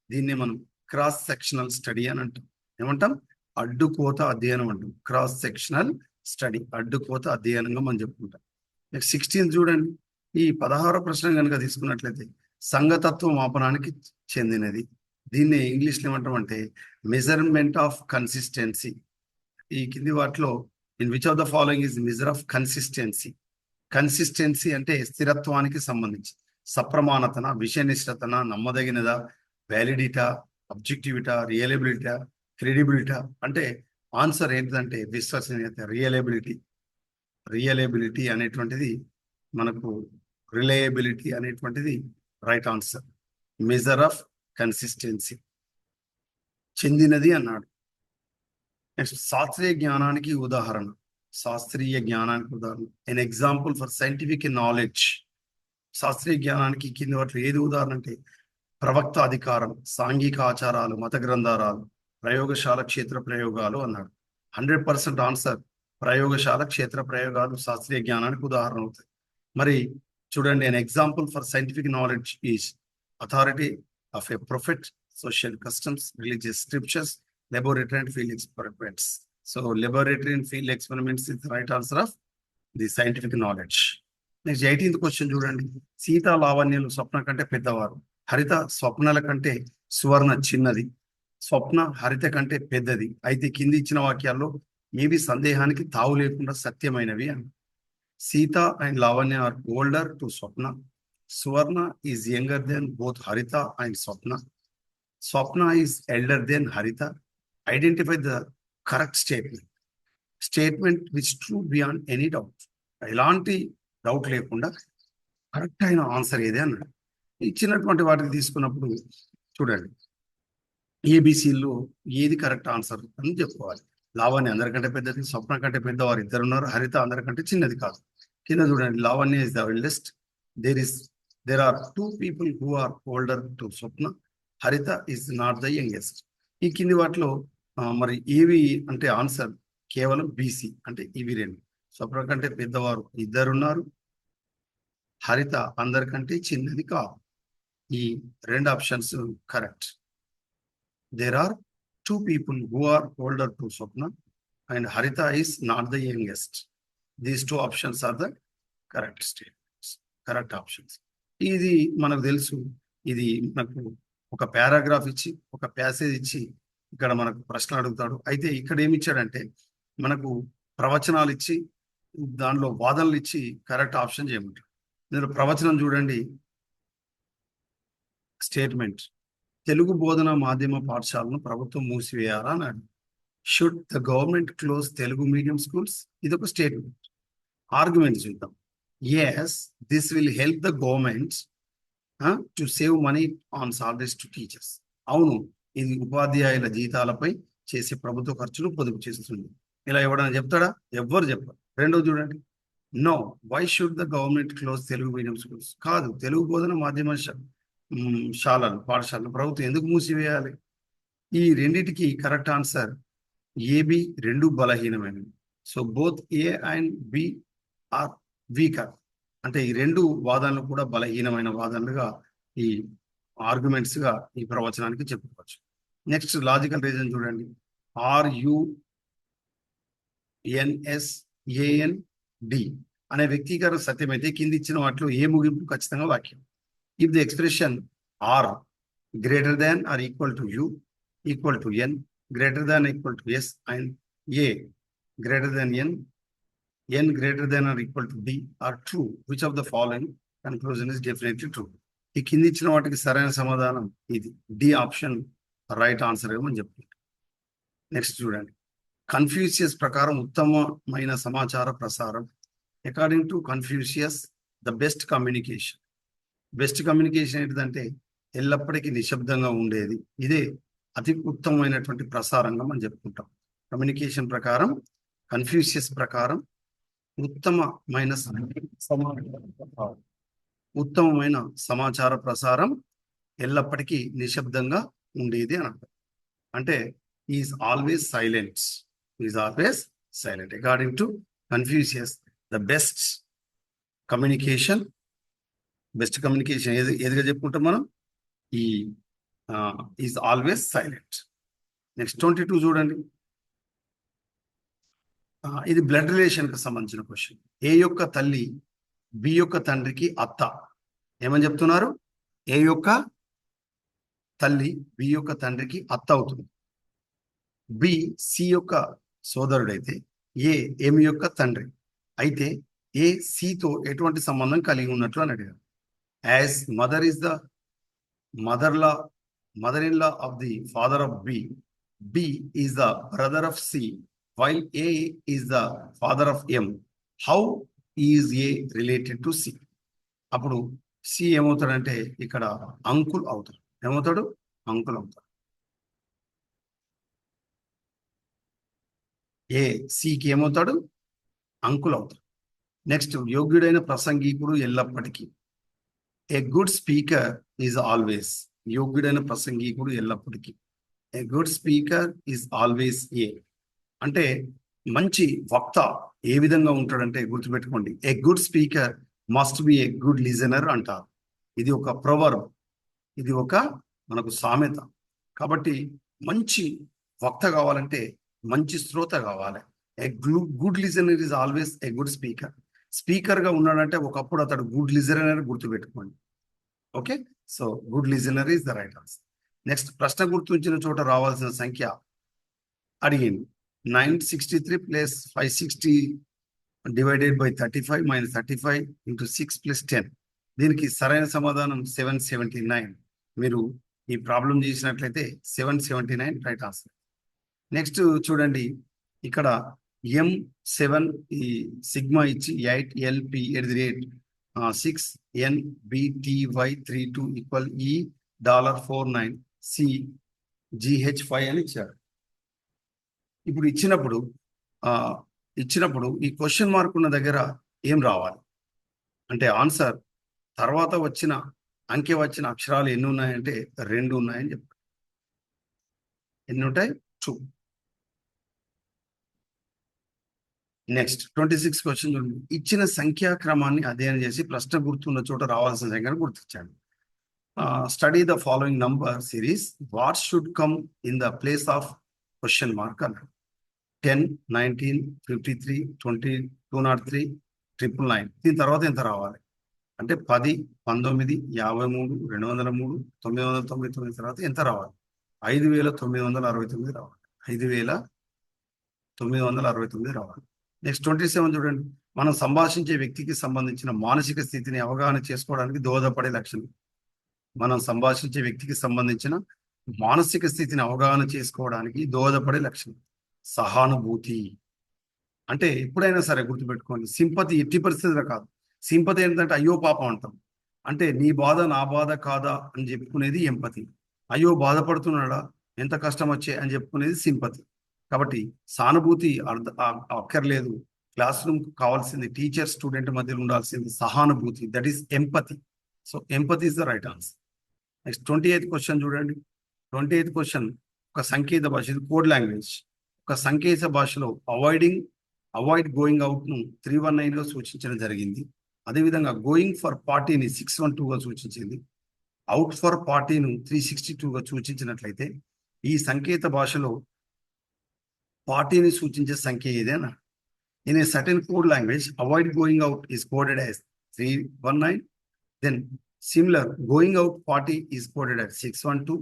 దీన్ని మనం క్రాస్ సెక్షనల్ స్టడీ అని అంటాం. ఏమంటాం? అడ్డుకోత అధ్యయనం అంటాం. క్రాస్ సెక్షనల్ స్టడీ, అడ్డుకోత అధ్యయనంగా మనం చెప్పుకుంటాం. నెక్స్ట్ 16 చూడండి. ఈ 16వ ప్రశ్న కనుక తీసుకున్నట్లయితే, సంఘతత్వ మాపనానికి చెందినది. దీన్ని ఇంగ్లీష్లో ఏమంటామంటే మెజర్మెంట్ ఆఫ్ కన్సిస్టెన్సీ. ఈ కింది వాటిలో in which of the following is measure of consistency. Consistency అంటే స్థిరత్వానికి సంబంధించి సప్రమాణతన, విషయనిష్టతన, నమ్మదగినదా, వ్యాలిడిటా, అబ్జెక్టివిటా, రియలబిలిటా, క్రెడిబిలిటా. అంటే ఆన్సర్ ఏంటిదంటే విశ్వసనీయత, రియలబిలిటీ అనేటువంటిది మనకు, రిలయబిలిటీ అనేటువంటిది right answer. Measure of consistency చెందినది అన్నాడు. నెక్స్ట్ శాస్త్రీయ జ్ఞానానికి ఉదాహరణ. An example for scientific knowledge. శాస్త్రీయ జ్ఞానానికి కింది వాటిలో ఏది ఉదాహరణ అంటే, ప్రవక్త అధికారం, సాంఘిక ఆచారాలు, మత గ్రంథాలు, ప్రయోగశాల క్షేత్ర ప్రయోగాలు అన్నాడు. 100% ఆన్సర్ ప్రయోగశాల క్షేత్ర ప్రయోగాలు శాస్త్రీయ జ్ఞానానికి ఉదాహరణ అవుతాయి. మరి చూడండి, an example for scientific knowledge is authority of a prophet, social customs, religious scriptures, laboratory and field experiments. So laboratory and field experiments is the right answer of the scientific knowledge. Next 18th question చూడండి. సీత లావణ్యులు స్వప్న కంటే పెద్దవారు. హరిత స్వప్నల కంటే సువర్ణ చిన్నది. స్వప్న హరిత కంటే పెద్దది. అయితే కింది ఇచ్చిన వాక్యాల్లో ఏవి సందేహానికి తావు లేకుండా సత్యమైనవి అని. Sita and Lavanya are older to Swapna. Suvarna is younger than both Harita and Swapna. Swapna is elder than Harita. Identify the correct statement. Statement which true beyond any doubt. ఎలాంటి డౌట్ లేకుండా correct అయిన answer ఏదే అన్నాడు. ఇచ్చినటువంటి వాటికి తీసుకున్నప్పుడు చూడండి, ఏబిసిలో ఏది కరెక్ట్ ఆన్సర్ అని చెప్పుకోవాలి. లావణ్య అందరికంటే పెద్దది, స్వప్న కంటే పెద్దవారు ఇద్దరు ఉన్నారు, హరిత అందరికంటే చిన్నది కాదు. కింద చూడండి, Lavanya is the eldest. There are 2 people who are older to Swapna. Haritha is not the youngest. ఈ కింది వాటిలో మరి ఏవి అంటే ఆన్సర్ కేవలం బీసీ, అంటే ఇవి రెండు. స్వప్న కంటే పెద్దవారు ఇద్దరున్నారు, హరిత అందరికంటే చిన్నది కాదు. ఈ 2 options correct. There are 2 people who are older to Swapna and Harita is not the youngest. These 2 options are the correct statements, correct options. ఇది మనకు తెలుసు. ఇది మనకు ఒక పారాగ్రాఫ్ ఇచ్చి, ఒక ప్యాసేజ్ ఇచ్చి ఇక్కడ మనకు ప్రశ్నలు అడుగుతాడు. అయితే ఇక్కడ ఏమి ఇచ్చాడంటే మనకు ప్రవచనాలు ఇచ్చి దానిలో వాదనలు ఇచ్చి కరెక్ట్ ఆప్షన్ చేయమంటాడు. ఇందులో ప్రవచనం చూడండి. స్టేట్మెంట్: తెలుగు బోధన మాధ్యమ పాఠశాలను ప్రభుత్వం మూసివేయాలా అన్నాడు. Should the government close Telugu medium schools? ఇది ఒక స్టేట్మెంట్. ఆర్గ్యుమెంట్ చూద్దాం. Yes, this will help the government to save money on salaries to teachers. అవును, ఇది ఉపాధ్యాయుల జీతాలపై చేసే ప్రభుత్వ ఖర్చులు పొదుపు చేస్తుంది. ఇలా ఎవడన్నా చెప్తాడా? ఎవ్వరు చెప్పరు. రెండో చూడండి. No, why should the government close Telugu medium schools? కాదు, తెలుగు బోధన మాధ్యమ పాఠశాలలు ప్రభుత్వం ఎందుకు మూసివేయాలి? ఈ రెండిటికి కరెక్ట్ ఆన్సర్ ఏబి. రెండు బలహీనమైనవి. So both A and B are weaker. అంటే ఈ రెండు వాదనలు కూడా బలహీనమైన వాదనలుగా ఈ ఆర్గ్యుమెంట్స్ గా ఈ ప్రవచనానికి చెప్పుకోవచ్చు. నెక్స్ట్ లాజికల్ రీజన్ చూడండి. RUNSAND అనే వ్యక్తీకరణ సత్యమైతే కింది ఇచ్చిన వాటిలో ఏ ముగింపు ఖచ్చితంగా వాక్యం? If the expression R greater than or equal to U equal to N greater than or equal to S and A greater than N greater than or equal to D are true, which of the following conclusion is definitely true? ఈ కింది ఇచ్చిన వాటికి సరైన సమాధానం ఇది. D option right answer ఏమని చెప్తుంది. Next చూడండి. కన్ఫ్యూషియస్ ప్రకారం ఉత్తమమైన సమాచార ప్రసారం. According to Confucius the best communication. Best communication ఏంటిదంటే ఎల్లప్పటికీ నిశ్శబ్దంగా ఉండేది. ఇదే అతి ఉత్తమమైనటువంటి ప్రసారంగా మనం చెప్పుకుంటాం. కమ్యూనికేషన్ ప్రకారం, కన్ఫ్యూషియస్ ప్రకారం ఉత్తమమైన సమాచార ప్రసారం ఎల్లప్పటికీ నిశ్శబ్దంగా ఉండేది అని అంటారు. అంటే is always silent. Is always silent. According to Confucius the best communication ఏదిగా చెప్పుకుంటాం మనం? ఈ ఈజ్ ఆల్వేస్ సైలెంట్. నెక్స్ట్ 22 చూడండి. ఇది బ్లడ్ రిలేషన్ కి సంబంధించిన క్వశ్చన్. ఏ యొక్క తల్లి బి యొక్క తండ్రికి అత్త. ఏమని చెప్తున్నారు? ఏ యొక్క తల్లి బి యొక్క తండ్రికి అత్త అవుతుంది. బి సి యొక్క సోదరుడైతే ఏ ఏమి యొక్క తండ్రి. అయితే ఏ సితో ఎటువంటి సంబంధం కలిగి ఉన్నట్లు అని అడిగారు. As mother is the mother-in-law of the father of B. B is the brother of C, while A is the father of M. How is A related to C? అప్పుడు C ఏమవుతాడంటే ఇక్కడ అంకుల్ అవుతాడు. ఏమవుతాడు? Uncle అవుతాడు. ఏ సికి ఏమవుతాడు? Uncle అవుతాడు. Next, యోగ్యుడైన ప్రసంగికుడు ఎల్లప్పటికీ. A good speaker is always. యోగ్యుడైన ప్రసంగికుడు ఎల్లప్పటికీ. A good speaker is always a. అంటే మంచి వక్త ఏ విధంగా ఉంటాడంటే గుర్తుపెట్టుకోండి, a good speaker must be a good listener అంటారు. ఇది ఒక ప్రొవర్బ్, ఇది ఒక మనకు సామెత. కాబట్టి మంచి వక్త కావాలంటే మంచి శ్రోత కావాలి. ఏ good listener is always A good speaker. Speaker గా ఉన్నాడంటే ఒకప్పుడు అతడు గుడ్ లిజనర్ గుర్తుపెట్టుకోండి. Okay, so good listener is the right answer. Next, ప్రశ్న గుర్తుంచిన చోట రావాల్సిన సంఖ్య అడిగింది. 963 plus 560 divided by 35 minus 35 into 6 plus 10. దీనికి సరైన సమాధానం 779. మీరు ఈ ప్రాబ్లం చేసినట్లయితే 779 రైట్ ఆన్సర్. నెక్స్ట్ చూడండి. ఇక్కడ M7 ఈ సిగ్మా ఇచ్చి 8LP@6NBTY32 ఈక్వల్ $49 CGH5 అని ఇచ్చారు. ఇప్పుడు ఇచ్చినప్పుడు ఈ క్వశ్చన్ మార్క్ ఉన్న దగ్గర ఏం రావాలి అంటే ఆన్సర్ తర్వాత వచ్చిన అక్షరాలు ఎన్ని ఉన్నాయంటే 2 ఉన్నాయని చెప్పారు. ఎన్ని ఉంటాయి? 2. నెక్స్ట్ 26 క్వశ్చన్ చూడండి. ఇచ్చిన సంఖ్యాక్రమాన్ని అధ్యయనం చేసి ప్రశ్న గుర్తున్న చోట రావాల్సిన సంఖ్యను గుర్తించండి. Study the following number series. What should come in the place of question mark అన్నాడు. 10, 19, 53, 20, 203, 999. దీని తర్వాత ఎంత రావాలి అంటే 10, 19, 53, 203, 999 తర్వాత ఎంత రావాలి? 5,969 రావాలి. 5,969 రావాలి. నెక్స్ట్ 27 చూడండి. మనం సంభాషించే వ్యక్తికి సంబంధించిన మానసిక స్థితిని అవగాహన చేసుకోవడానికి దోహదపడే లక్షణం. మనం సంభాషించే వ్యక్తికి సంబంధించిన మానసిక స్థితిని అవగాహన చేసుకోవడానికి దోహదపడే లక్షణం సహానుభూతి. అంటే ఎప్పుడైనా సరే గుర్తుపెట్టుకోండి, సింపతి ఎట్టి పరిస్థితుల్లో కాదు. సింపతి ఏంటంటే అయ్యో పాపం అంటాం. అంటే నీ బాధ నా బాధ కాదా అని చెప్పుకునేది ఎంపతి. అయ్యో బాధపడుతున్నాడా, ఎంత కష్టం వచ్చే అని చెప్పుకునేది సింపతి. కాబట్టి సానుభూతి అక్కర్లేదు. క్లాస్ రూమ్ కావాల్సింది టీచర్ స్టూడెంట్ మధ్యలో ఉండాల్సింది సహానుభూతి, that is empathy. So empathy is the right answer. Next 28th question చూడండి. 28th క్వశ్చన్ ఒక సంకేత భాష, ఇది కోడ్ లాంగ్వేజ్. ఒక సంకేత భాషలో అవాయిడ్ గోయింగ్ అవుట్ ను 319 గా సూచించడం జరిగింది. అదేవిధంగా గోయింగ్ ఫర్ పార్టీని 612 గా సూచించింది. అవుట్ ఫర్ పార్టీను 362 గా సూచించినట్లయితే ఈ సంకేత భాషలో పార్టీని సూచించే సంఖ్య ఏదైనా. In a certain code language avoid going out is coded as 319. Then similar going out party is coded at 612.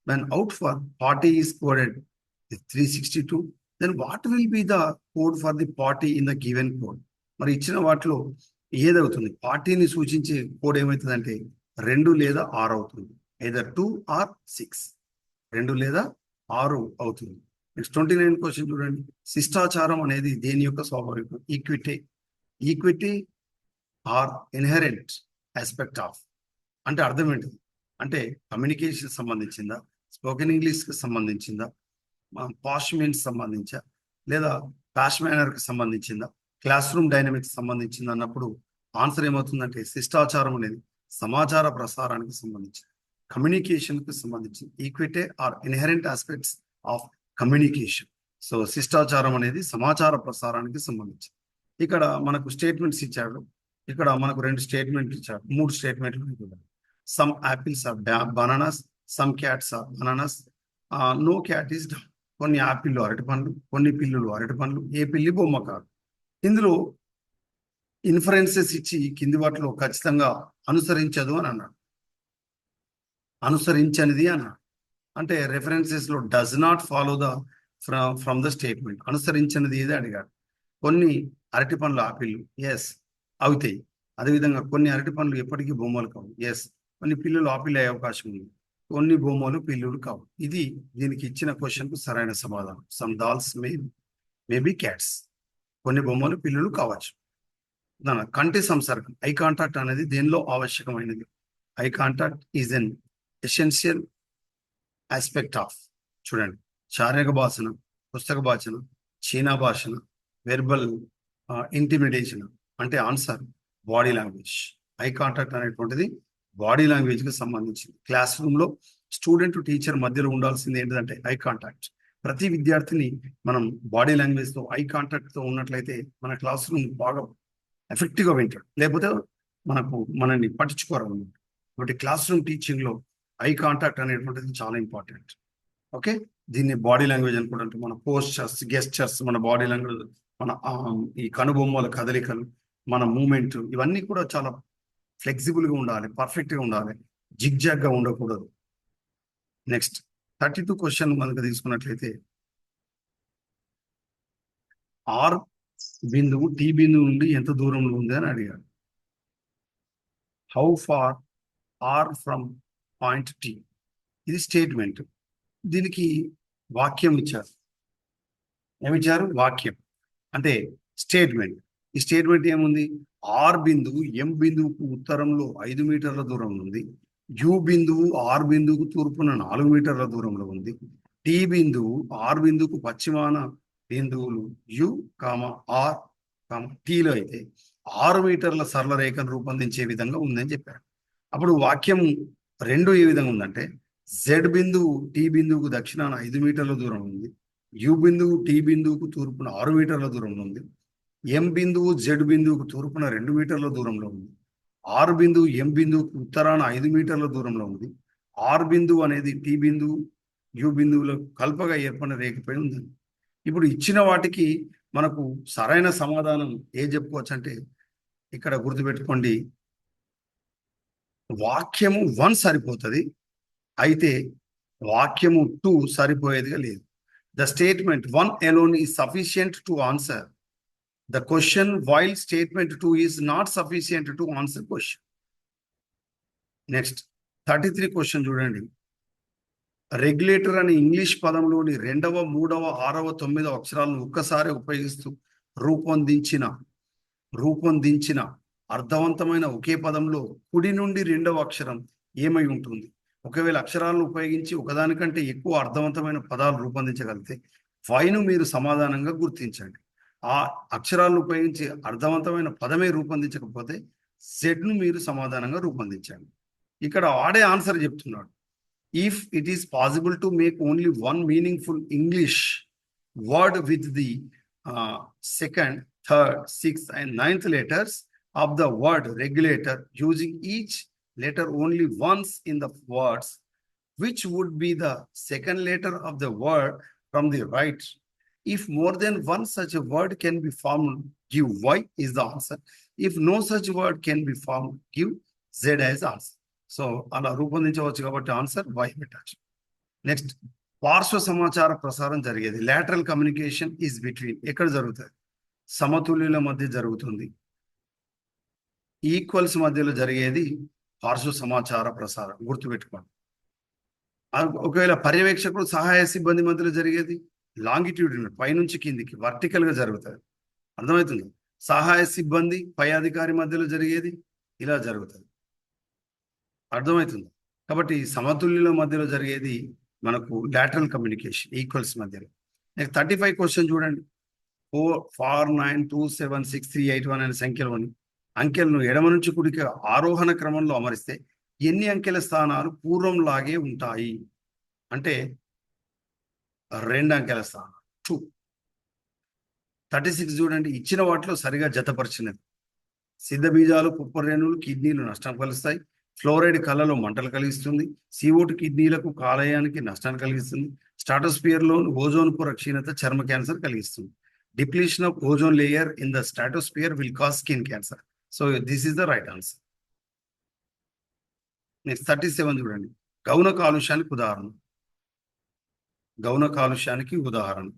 When out for party is coded at 362. Then what will be the code for the party in the given code? మరి ఇచ్చిన వాటిలో ఏదవుతుంది? పార్టీని సూచించే code ఏమవుతుందంటే 2 లేదా 6 అవుతుంది. either 2 or 6. 2 లేదా 6 అవుతుంది. నెక్స్ట్ 29 క్వశ్చన్ చూడండి. శిష్టాచారం అనేది దేని యొక్క స్వాభావికం? Equity are inherent aspect of. అంటే అర్థం ఏంటిది? అంటే కమ్యూనికేషన్ సంబంధించిందా, స్పోకెన్ ఇంగ్లీష్కి సంబంధించిందా, పాష్మెంట్ సంబంధించా, లేదా ప్యాష్ మేనర్కి సంబంధించిందా, క్లాస్ రూమ్ డైనమిక్స్ సంబంధించిందా అన్నప్పుడు ఆన్సర్ ఏమవుతుందంటే శిష్టాచారం అనేది సమాచార ప్రసారానికి సంబంధించింది, కమ్యూనికేషన్కి సంబంధించింది. Equity are inherent aspects of communication. So శిష్టాచారం అనేది సమాచార ప్రసారానికి సంబంధించింది. ఇక్కడ మనకు స్టేట్మెంట్స్ ఇచ్చాడు. ఇక్కడ మనకు 2 స్టేట్మెంట్లు ఇచ్చారు, 3 స్టేట్మెంట్లు. Some apples are bananas, some cats are bananas, no cat is dumb. కొన్ని యాపిల్లు అరటి పండ్లు, కొన్ని పిల్లులు అరటి పండ్లు, ఏ పిల్లి బొమ్మ కాదు. ఇందులో ఇన్ఫరెన్సెస్ ఇచ్చి కింది వాటిలో ఖచ్చితంగా అనుసరించదు అని అన్నాడు, అనుసరించనిది అన్నాడు. అంటే రెఫరెన్సెస్ లో does not follow the from the statement. అనుసరించనిది ఏది అడిగాడు. కొన్ని అరటి పండ్లు ఆపిల్లు, ఎస్ అవుతాయి. అదేవిధంగా కొన్ని అరటి పండ్లు ఎప్పటికీ బొమ్మలు కావు, ఎస్. కొన్ని పిల్లులు ఆపిల్ అయ్యే అవకాశం ఉంది, కొన్ని బొమ్మలు పిల్లులు కావు. ఇది దీనికి ఇచ్చిన క్వశ్చన్ కు సరైన సమాధానం. Some dolls may be cats. కొన్ని బొమ్మలు పిల్లులు కావచ్చు. కంటి సంసర్గం, ఐ కాంటాక్ట్ అనేది దేనిలో ఆవశ్యకమైనది? Eye contact is an essential aspect of. చూడండి, శారీరక భాషణ, పుస్తక భాషణ, చీనా భాషణ, వెర్బల్ ఇంటిమిడేషన్. అంటే answer body language. Eye contact అనేటువంటిది బాడీ లాంగ్వేజ్ కి సంబంధించింది. క్లాస్ రూమ్ లో స్టూడెంట్ టీచర్ మధ్యలో ఉండాల్సింది ఏంటంటే ఐ కాంటాక్ట్. ప్రతి విద్యార్థిని మనం బాడీ లాంగ్వేజ్ తో ఐ కాంటాక్ట్ తో ఉన్నట్లయితే మన క్లాస్ రూమ్ బాగా ఎఫెక్టివ్ గా వింటాడు, లేకపోతే మనల్ని పట్టించుకోరు. కాబట్టి క్లాస్ రూమ్ టీచింగ్ లో ఐ కాంటాక్ట్ అనేటువంటిది చాలా ఇంపార్టెంట్. ఓకే, దీన్ని బాడీ లాంగ్వేజ్ అనుకుంటే మన పోస్చర్స్, గెస్చర్స్, మన బాడీ లాంగ్వేజ్, మన ఈ కనుబొమ్మల కదలికలు, మన మూమెంట్, ఇవన్నీ కూడా చాలా ఫ్లెక్సిబుల్ గా ఉండాలి, పర్ఫెక్ట్ గా ఉండాలి, జిగ్జాగ్ గా ఉండకూడదు. నెక్స్ట్ 32 క్వశ్చన్ మనకు తీసుకున్నట్లయితే ఆర్ బిందువు టీ బిందువు నుండి ఎంత దూరంలో ఉంది అని అడిగాడు. How far are from point T. ఇది స్టేట్మెంట్. దీనికి వాక్యం ఇచ్చారు. ఏమిచ్చారు? వాక్యం అంటే స్టేట్మెంట్. ఈ స్టేట్మెంట్ ఏముంది? ఆర్ బిందువు ఎం బిందువుకు ఉత్తరంలో 5 మీటర్ల దూరంలో ఉంది. యు బిందువు ఆర్ బిందువుకు తూర్పున 4 మీటర్ల దూరంలో ఉంది. టీ బిందువు ఆర్ బిందువుకు పశ్చిమాన బిందువులు యు ఆర్ టీలో అయితే 6 మీటర్ల సరళ రేఖను రూపొందించే విధంగా ఉందని చెప్పారు. అప్పుడు వాక్యం 2 ఏ విధంగా ఉందంటే జెడ్ బిందువు టీ బిందువుకు దక్షిణాన 5 మీటర్ల దూరం ఉంది. యు బిందువు టీ బిందువుకు తూర్పున 6 మీటర్ల దూరంలో ఉంది. ఎం బిందువు జెడ్ బిందువుకు తూర్పున 2 మీటర్ల దూరంలో ఉంది. ఆర్ బిందువు ఎం బిందువుకు ఉత్తరాన 5 మీటర్ల దూరంలో ఉంది. ఆర్ బిందువు అనేది టీ బిందువు యు బిందువులో కల్పగా ఏర్పడిన రేఖపై ఉంది. ఇప్పుడు ఇచ్చిన వాటికి మనకు సరైన సమాధానం ఏం చెప్పుకోవచ్చు అంటే, ఇక్కడ గుర్తుపెట్టుకోండి, వాక్యము 1 సరిపోతుంది. అయితే వాక్యము టు సరిపోయేదిగా లేదు. The statement one alone is sufficient to answer the question while statement to is not sufficient to answer question. Next 33 question చూడండి. రెగ్యులేటర్ అనే ఇంగ్లీష్ పదంలోని 2వ, 3వ, 6వ, 9వ అక్షరాలను ఒక్కసారి ఉపయోగిస్తూ రూపొందించిన అర్థవంతమైన ఒకే పదంలో కుడి నుండి 2వ అక్షరం ఏమై ఉంటుంది? ఒకవేళ అక్షరాలను ఉపయోగించి ఒకదానికంటే ఎక్కువ అర్థవంతమైన పదాలు రూపొందించగలిగితే వైను మీరు సమాధానంగా గుర్తించండి. ఆ అక్షరాలను ఉపయోగించి అర్థవంతమైన పదమే రూపొందించకపోతే జెడ్ను మీరు సమాధానంగా రూపొందించండి. ఇక్కడ ఆడే ఆన్సర్ చెప్తున్నాడు. If it is possible to make only one meaningful English word with the second, third, sixth, and ninth letters of the word regulator, using each letter only once in the words, which would be the second letter of the word from the right? If more than one such a word can be formed, give Y is the answer. If no such word can be formed, give Z as answer. So అలా రూపొందించవచ్చు కాబట్టి answer why పెట్టచ్చు. Next, పార్శ్వ సమాచార ప్రసారం జరిగేది. Lateral communication is between ఎక్కడ జరుగుతుంది? సమతుల్యుల మధ్య జరుగుతుంది. ఈక్వల్స్ మధ్యలో జరిగేది పార్శ్వ సమాచార ప్రసారం, గుర్తుపెట్టుకోండి. ఒకవేళ పర్యవేక్షకుడు సహాయ సిబ్బంది మధ్యలో జరిగేది లాంగిట్యూడినల్, పైనుంచి కిందికి వర్టికల్ గా జరుగుతుంది. అర్థమవుతుంది? సహాయ సిబ్బంది పై అధికారి మధ్యలో జరిగేది ఇలా జరుగుతుంది. అర్థమవుతుంది? కాబట్టి సమతుల్యుల మధ్యలో జరిగేది మనకు లాటరల్ కమ్యూనికేషన్, ఈక్వల్స్ మధ్యలో. నెక్స్ట్ 35 క్వశ్చన్ చూడండి. 4, 4, 9, 2, 7, 6, 3, 8, 1 అనే సంఖ్యలోని అంకెలను ఎడమ నుంచి కుడికి ఆరోహణ క్రమంలో అమరిస్తే ఎన్ని అంకెల స్థానాలు పూర్వం లాగే ఉంటాయి? అంటే 2 అంకెల స్థానాలు, 2. 36 చూడండి. ఇచ్చిన వాటిలో సరిగా జతపరిచినది. సిద్ధ బీజాలు, పుప్పరేణులు, కిడ్నీలు నష్టం కలుస్తాయి. ఫ్లోరైడ్ కళ్ళలో మంటలు కలిగిస్తుంది. CO2 కిడ్నీలకు, కాలేయానికి నష్టాన్ని కలిగిస్తుంది. స్ట్రాటోస్ఫియర్ లో ఓజోన్ పొర క్షీణత చర్మ క్యాన్సర్ కలిగిస్తుంది. Depletion of ozone layer in the stratosphere will cause skin cancer. So this is the right answer. Next 37 చూడండి. గౌణ కాలుష్యానికి ఉదాహరణ.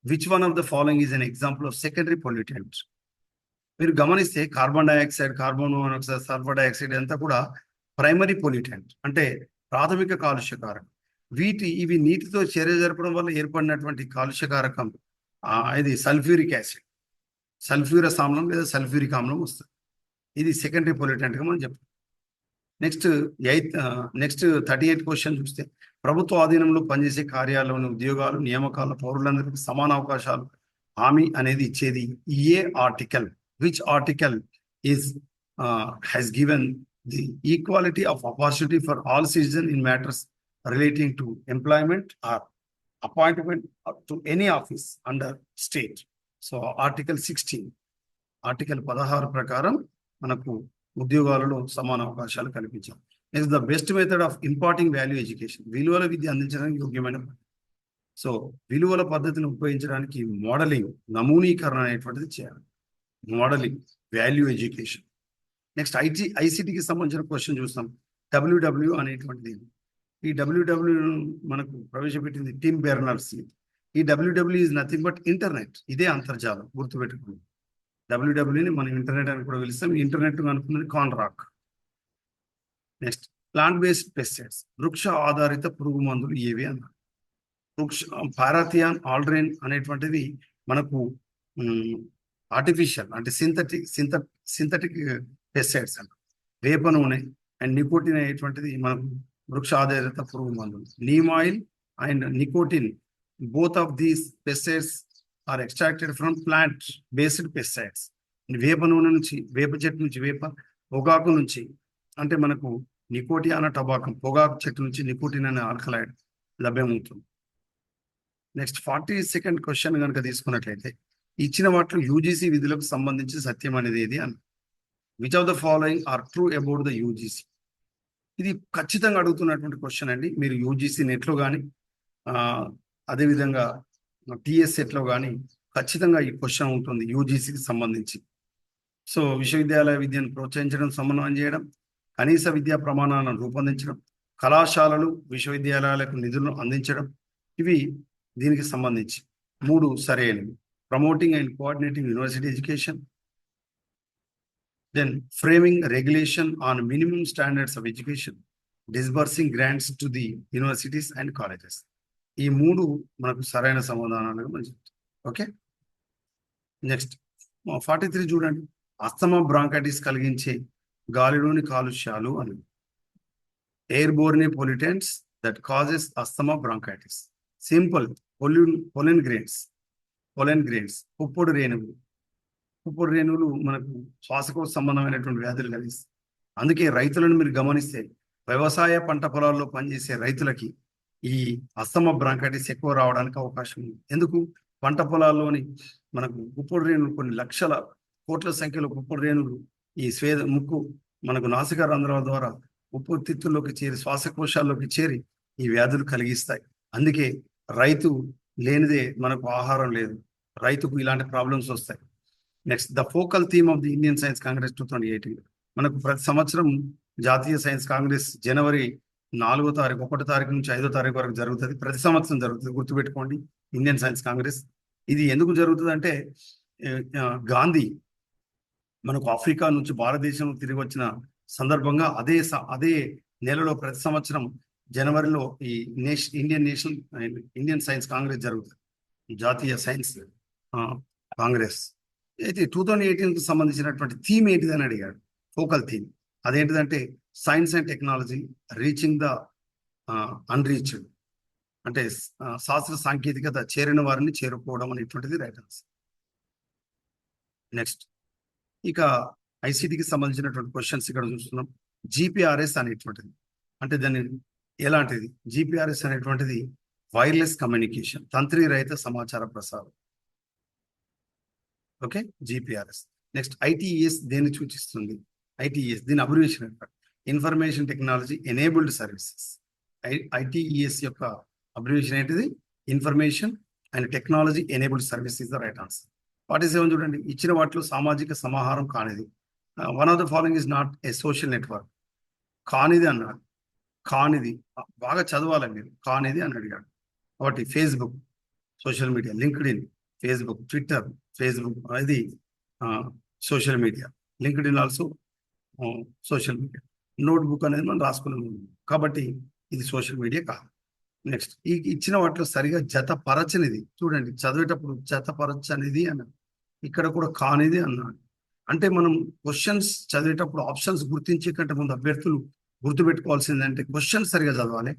Which one of the following is an example of secondary pollutant? మీరు గమనిస్తే carbon dioxide, carbon monoxide, sulphur dioxide అంతా కూడా primary pollutant, అంటే ప్రాథమిక కాలుష్యకారకం. ఇవి నీటితో చర్య జరపడం వల్ల ఏర్పడినటువంటి కాలుష్యకారకం ఇది సల్ఫ్యూరిక్ యాసిడ్, సల్ఫ్యూరస్ ఆమ్లం లేదా సల్ఫ్యూరిక్ ఆమ్లం వస్తుంది. ఇది సెకండరీ పొల్యూటెంట్గా మనం చెప్తాం. నెక్స్ట్ 38 క్వశ్చన్ చూస్తే, ప్రభుత్వ ఆధీనంలో పనిచేసే కార్యాలయంలోని ఉద్యోగాలు, నియామకాల పౌరులందరికీ సమాన అవకాశాలు హామీ అనేది ఇచ్చేది ఏ article? Which article has given the equality of opportunity for all citizens in matters relating to employment or appointment to any office under state? So Article 16, Article 16 ప్రకారం మనకు ఉద్యోగాలలో సమాన అవకాశాలు కల్పించారు. Next, the best method of imparting value education, విలువల విద్య అందించడానికి యోగ్యమైన పద్ధతి. సో విలువల పద్ధతిని ఉపయోగించడానికి మోడలింగ్, నమూనీకరణ అనేటువంటిది చేయాలి. Modelling, value education. నెక్స్ట్ ఐసిటికి సంబంధించిన క్వశ్చన్ చూస్తాం. WW అనేటువంటిది, ఈ WW మనకు ప్రవేశపెట్టింది టిమ్ బెర్నర్స్-లీ. ఈ WW is nothing but internet. ఇదే అంతర్జాలం, గుర్తుపెట్టుకోండి. WWని మనం ఇంటర్నెట్ అని కూడా పిలుస్తాం. ఇంటర్నెట్ అనుకున్నది కాన్రాక్. నెక్స్ట్, ప్లాంట్ బేస్డ్ పెస్టిసైడ్స్, వృక్ష ఆధారిత పురుగు మందులు ఏవి అన్నారు. పారాథియాన్, ఆల్డ్రైన్ అనేటువంటిది మనకు ఆర్టిఫిషియల్ అంటే సింథటిక్ పెస్టిసైడ్స్ అంట. వేప నూనె అండ్ నికోటిన్ అనేటువంటిది మనకు వృక్ష ఆధారిత పురుగు మందులు. Neem oil and nicotine, both of these pesticides are extracted from plant based pesticides. వేప నూనె నుంచి, వేప చెట్టు నుంచి, పొగాకు నుంచి అంటే మనకు నికోటియానా టబాకం, పొగాకు చెట్టు నుంచి నికోటిన్ అనే ఆల్కలాయిడ్ లభ్యమవుతుంది. నెక్స్ట్ 42nd క్వశ్చన్ కనుక తీసుకున్నట్లయితే, ఇచ్చిన వాటిలో UGC విధులకు సంబంధించి సత్యం అనేది ఏది అని. Which of the following are true about the UGC? ఇది ఖచ్చితంగా అడుగుతున్నటువంటి క్వశ్చన్ అండి. మీరు UGC నెట్లో కానీ అదేవిధంగా TS సెట్లో కానీ ఖచ్చితంగా ఈ క్వశ్చన్ ఉంటుంది UGCకి సంబంధించి. సో విశ్వవిద్యాలయ విద్యను ప్రోత్సహించడం, సమన్వయం చేయడం, కనీస విద్యా ప్రమాణాలను రూపొందించడం, కళాశాలలు విశ్వవిద్యాలయాలకు నిధులను అందించడం, ఇవి దీనికి సంబంధించి 3 సరైనవి. Promoting and coordinating university education, then framing regulation on minimum standards of education, disbursing grants to the universities and colleges. ఈ 3 మనకు సరైన సమాధానాలు మంచి. ఓకే, నెక్స్ట్ 43 చూడండి. అస్తమా బ్రాంకైటిస్ కలిగించే గాలిలోని కాలుష్యాలు అని. Airborne pollutants that causes asthma bronchitis. Simple, pollen grains, పుప్పొడి రేణువులు. పుప్పొడి రేణువులు మనకు శ్వాసకోశ సంబంధమైనటువంటి వ్యాధులు కలిగిస్తాయి. అందుకే రైతులను మీరు గమనిస్తే వ్యవసాయ పంట పొలాల్లో పనిచేసే రైతులకి ఈ అస్తమా బ్రాంకైటిస్ ఎక్కువ రావడానికి అవకాశం ఉంది. ఎందుకు? పంట పొలాల్లోని మనకు పుప్పొడి రేణువులు కొన్ని లక్షల కోట్ల సంఖ్యలో పుప్పొడి రేణువులు ఈ ముక్కు మనకు నాసికా రంధ్రాల ద్వారా ఊపిరితిత్తుల్లోకి చేరి శ్వాసకోశాల్లోకి చేరి ఈ వ్యాధులు కలిగిస్తాయి. అందుకే రైతు లేనిదే మనకు ఆహారం లేదు, రైతుకు ఇలాంటి ప్రాబ్లమ్స్ వస్తాయి. Next, the focal theme of the Indian science Congress 2018. మనకు ప్రతి సంవత్సరం జాతీయ సైన్స్ కాంగ్రెస్ జనవరి 4వ తారీఖు 1వ తారీఖు నుంచి 5వ తారీఖు వరకు జరుగుతుంది. ప్రతి సంవత్సరం జరుగుతుంది, గుర్తుపెట్టుకోండి. ఇండియన్ సైన్స్ కాంగ్రెస్ ఇది ఎందుకు జరుగుతుంది అంటే గాంధీ మనకు ఆఫ్రికా నుంచి భారతదేశం తిరిగి వచ్చిన సందర్భంగా అదే నెలలో ప్రతి సంవత్సరం జనవరిలో ఈ ఇండియన్ సైన్స్ కాంగ్రెస్ జరుగుతుంది, జాతీయ సైన్స్ కాంగ్రెస్. అయితే 2018కి సంబంధించినటువంటి థీమ్ ఏంటిది అని అడిగాడు. ఫోకల్ థీమ్ అదేంటిదంటే science and technology reaching the unreached, అంటే శాస్త్ర సాంకేతికత చేరిన వారిని చేరుకోవడం అనేటువంటిది రైట్ ఆన్సర్. నెక్స్ట్, ఇక ఐసిటికి సంబంధించినటువంటి క్వశ్చన్స్ ఇక్కడ చూస్తున్నాం. జిపిఆర్ఎస్ అనేటువంటిది అంటే దాన్ని ఎలాంటిది? జిపిఆర్ఎస్ అనేటువంటిది వైర్లెస్ కమ్యూనికేషన్, తంత్రి రహిత సమాచార ప్రసారం. Okay, GPRS. నెక్స్ట్, ఐటిఈఎస్ దేన్ని సూచిస్తుంది? ఐటిఈఎస్ దీని అబ్రివేషన్ అంటారు, ఇన్ఫర్మేషన్ టెక్నాలజీ ఎనేబుల్డ్ సర్వీసెస్. ఐటిఈఎస్ యొక్క అబ్రివేషన్ ఏంటిది? Information and technology enabled service is the right answer. 47 చూడండి. ఇచ్చిన వాటిలో సామాజిక సమాహారం కానిది. One of the following is not a social network. కానిది అన్నాడు. కానిది బాగా చదవాలి మీరు. కానిది అని అడిగాడు. ఒకటి Facebook, social media. LinkedIn, Facebook. Twitter, Facebook అది social media. LinkedIn also social media. Notebook అనేది మనం రాసుకున్నాం కాబట్టి ఇది సోషల్ మీడియా కాదు. నెక్స్ట్, ఈ ఇచ్చిన వాటిలో సరిగా జతపరచనిది చూడండి. చదివేటప్పుడు జతపరచనిది అన్నాడు, ఇక్కడ కూడా కానిది అన్నాడు. అంటే మనం క్వశ్చన్స్ చదివేటప్పుడు ఆప్షన్స్ గుర్తించే కంటే ముందు అభ్యర్థులు గుర్తుపెట్టుకోవాల్సిందంటే క్వశ్చన్ సరిగా చదవాలి.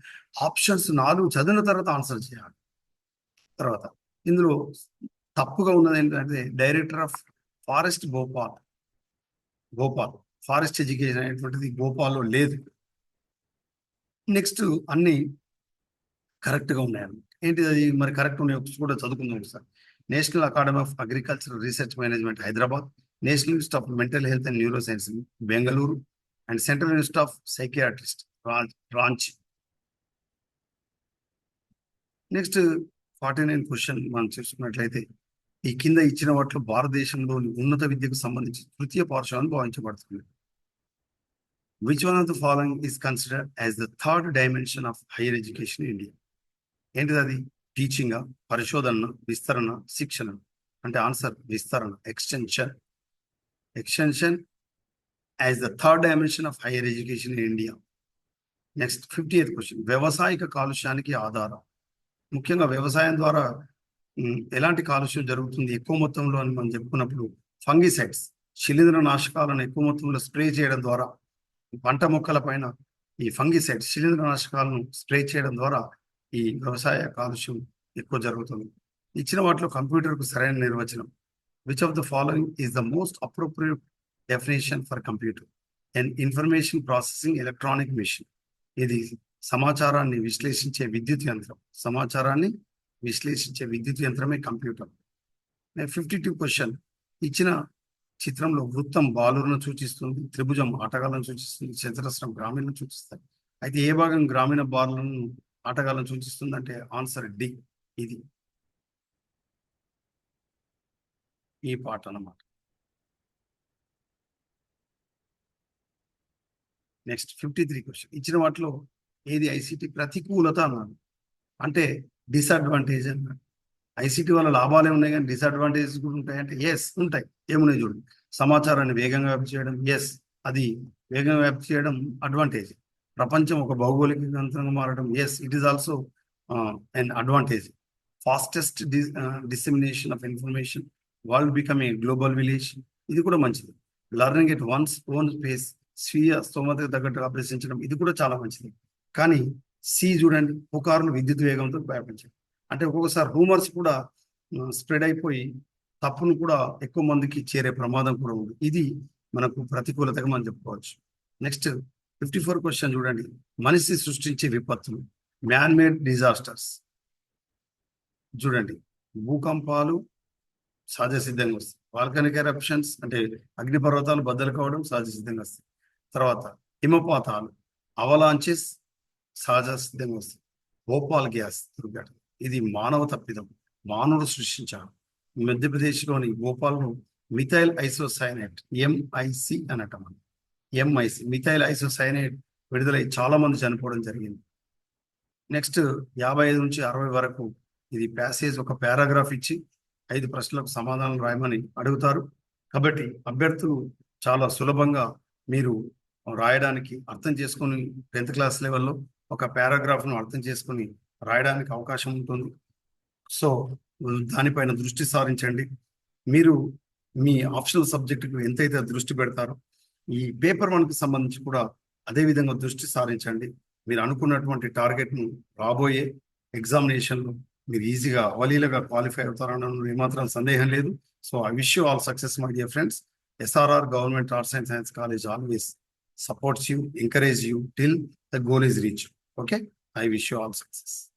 ఆప్షన్స్ 4 చదివిన తర్వాత ఆన్సర్ చేయాలి. తర్వాత ఇందులో తప్పుగా ఉన్నది ఏంటంటే director of forest Bhopal forest education అనేటువంటిది భోపాల్లో లేదు. నెక్స్ట్, అన్ని కరెక్ట్గా ఉన్నాయి. ఏంటి అది మరి కరెక్ట్ ఉన్నాయి కూడా చదువుకుందాం sir. National academy of agricultural research management Hyderabad, national institute of mental health and neuro science Bengaluru, and central institute of psychiatrist Ranchi. Next 49 question మనం చూసుకున్నట్లయితే ఈ కింద ఇచ్చిన వాటిలో భారతదేశంలోని ఉన్నత విద్యకు సంబంధించి తృతీయ పాఠశాలను భావించబడుతుంది. Which one of the following is considered as the third dimension of higher education in India? ఏంటిది అది? టీచింగ్, పరిశోధన, విస్తరణ, శిక్షణ. అంటే ఆన్సర్ విస్తరణ, extension as the third dimension of higher education in India. Next 58th question. వ్యవసాయక కాలుష్యానికి ఆధారం. ముఖ్యంగా వ్యవసాయం ద్వారా ఎలాంటి కాలుష్యం జరుగుతుంది ఎక్కువ మొత్తంలో అని మనం చెప్పుకున్నప్పుడు ఫంగిసైడ్స్, శిలీంద్ర నాశకాలను ఎక్కువ మొత్తంలో స్ప్రే చేయడం ద్వారా పంట మొక్కల పైన ఈ ఫంగిసైడ్స్, శిలీంద్ర నాశకాలను స్ప్రే చేయడం ద్వారా ఈ వ్యవసాయ కాలుష్యం ఎక్కువ జరుగుతుంది. ఇచ్చిన వాటిలో కంప్యూటర్కు సరైన నిర్వచనం. Which of the following is the most appropriate definition for computer? And information processing electronic machine. ఇది సమాచారాన్ని విశ్లేషించే విద్యుత్ యంత్రం. యంత్రమే కంప్యూటర్. 52 క్వశ్చన్. ఇచ్చిన చిత్రంలో వృత్తం బాలులను సూచిస్తుంది, త్రిభుజం ఆటగాళ్ళను సూచిస్తుంది, చతురస్రం గ్రామీణను సూచిస్తాయి. అయితే ఏ భాగం గ్రామీణ బాలులను ఆటగాళ్ళను సూచిస్తుంది అంటే ఆన్సర్ డి. ఇది ఈ పాట అన్నమాట. Next 53 question. ఇచ్చిన వాటిలో ఏది ఐసిటి ప్రతికూలత అన్నాడు, అంటే డిసడ్వాంటేజ్ అన్నాడు. ఐసిటి వల్ల లాభాలే ఉన్నాయి కానీ డిసడ్వాంటేజెస్ కూడా ఉంటాయంటే ఎస్ ఉంటాయి. ఏమున్నాయి చూడు, సమాచారాన్ని వేగంగా వ్యాప్తి చేయడం, ఎస్ అది వేగంగా వ్యాప్తి చేయడం అడ్వాంటేజ్. ప్రపంచం ఒక భౌగోళిక ప్రాంతంగా మారడం, yes it is also and advantage. Fastest dissemination of information, world become a global village, ఇది కూడా మంచిది. Learning at one's own space, స్వీయ స్తోమతకు తగ్గట్టుగా అభ్యసించడం, ఇది కూడా చాలా మంచిది. కానీ సి చూడండి, పుకార్లు విద్యుత్ వేగంతో వ్యాపించడం, అంటే ఒక్కొక్కసారి రూమర్స్ కూడా స్ప్రెడ్ అయిపోయి తప్పును కూడా ఎక్కువ మందికి చేరే ప్రమాదం కూడా ఉంది. ఇది మనకు ప్రతికూలతగా మనం చెప్పుకోవచ్చు. నెక్స్ట్ 54 క్వశ్చన్ చూడండి, మనిషి సృష్టించే విపత్తులు, మ్యాన్ మేడ్ డిజాస్టర్స్. చూడండి, భూకంపాలు సహజ సిద్ధంగా వస్తాయి, వాల్కనిక్ ఎరప్షన్స్ అంటే అగ్నిపర్వతాలు బద్దలు కావడం సహజ సిద్ధంగా వస్తాయి. తర్వాత హిమపాతాలు, అవలాంచెస్ సహజ సిద్ధంగా వస్తాయి. భోపాల్ గ్యాస్ దుర్ఘటన, ఇది మానవ తప్పిదం, మానవుడు సృష్టించాడు. మధ్యప్రదేశ్లోని భోపాల్ను మిథైల్ ఐసోసైనేట్ ఎంఐసి అనటం, ఎంఐసి మిథైల్ ఐసోసైనేట్ విడుదలై చాలా మంది చనిపోవడం జరిగింది. నెక్స్ట్ 55 నుంచి 60 వరకు ఇది ప్యాసేజ్, ఒక పారాగ్రాఫ్ ఇచ్చి 5 ప్రశ్నలకు సమాధానం రాయమని అడుగుతారు. కాబట్టి అభ్యర్థులు చాలా సులభంగా మీరు రాయడానికి అర్థం చేసుకొని 10th క్లాస్ లెవెల్లో ఒక పారాగ్రాఫ్ను అర్థం చేసుకొని రాయడానికి అవకాశం ఉంటుంది. సో దానిపైన దృష్టి సారించండి. మీరు మీ ఆప్షనల్ సబ్జెక్టుకు ఎంతైతే దృష్టి పెడతారో ఈ పేపర్ 1కి సంబంధించి కూడా అదే విధంగా దృష్టి సారించండి. మీరు అనుకున్నటువంటి టార్గెట్ను రాబోయే ఎగ్జామినేషన్లో మీరు ఈజీగా అవలీలగా క్వాలిఫై అవుతారన్న ఏమాత్రం సందేహం లేదు. So I wish you all success my dear friends. SRR Government Arts and Science College always supports you, encourage you till the goal is reached. Okay, I wish you all success.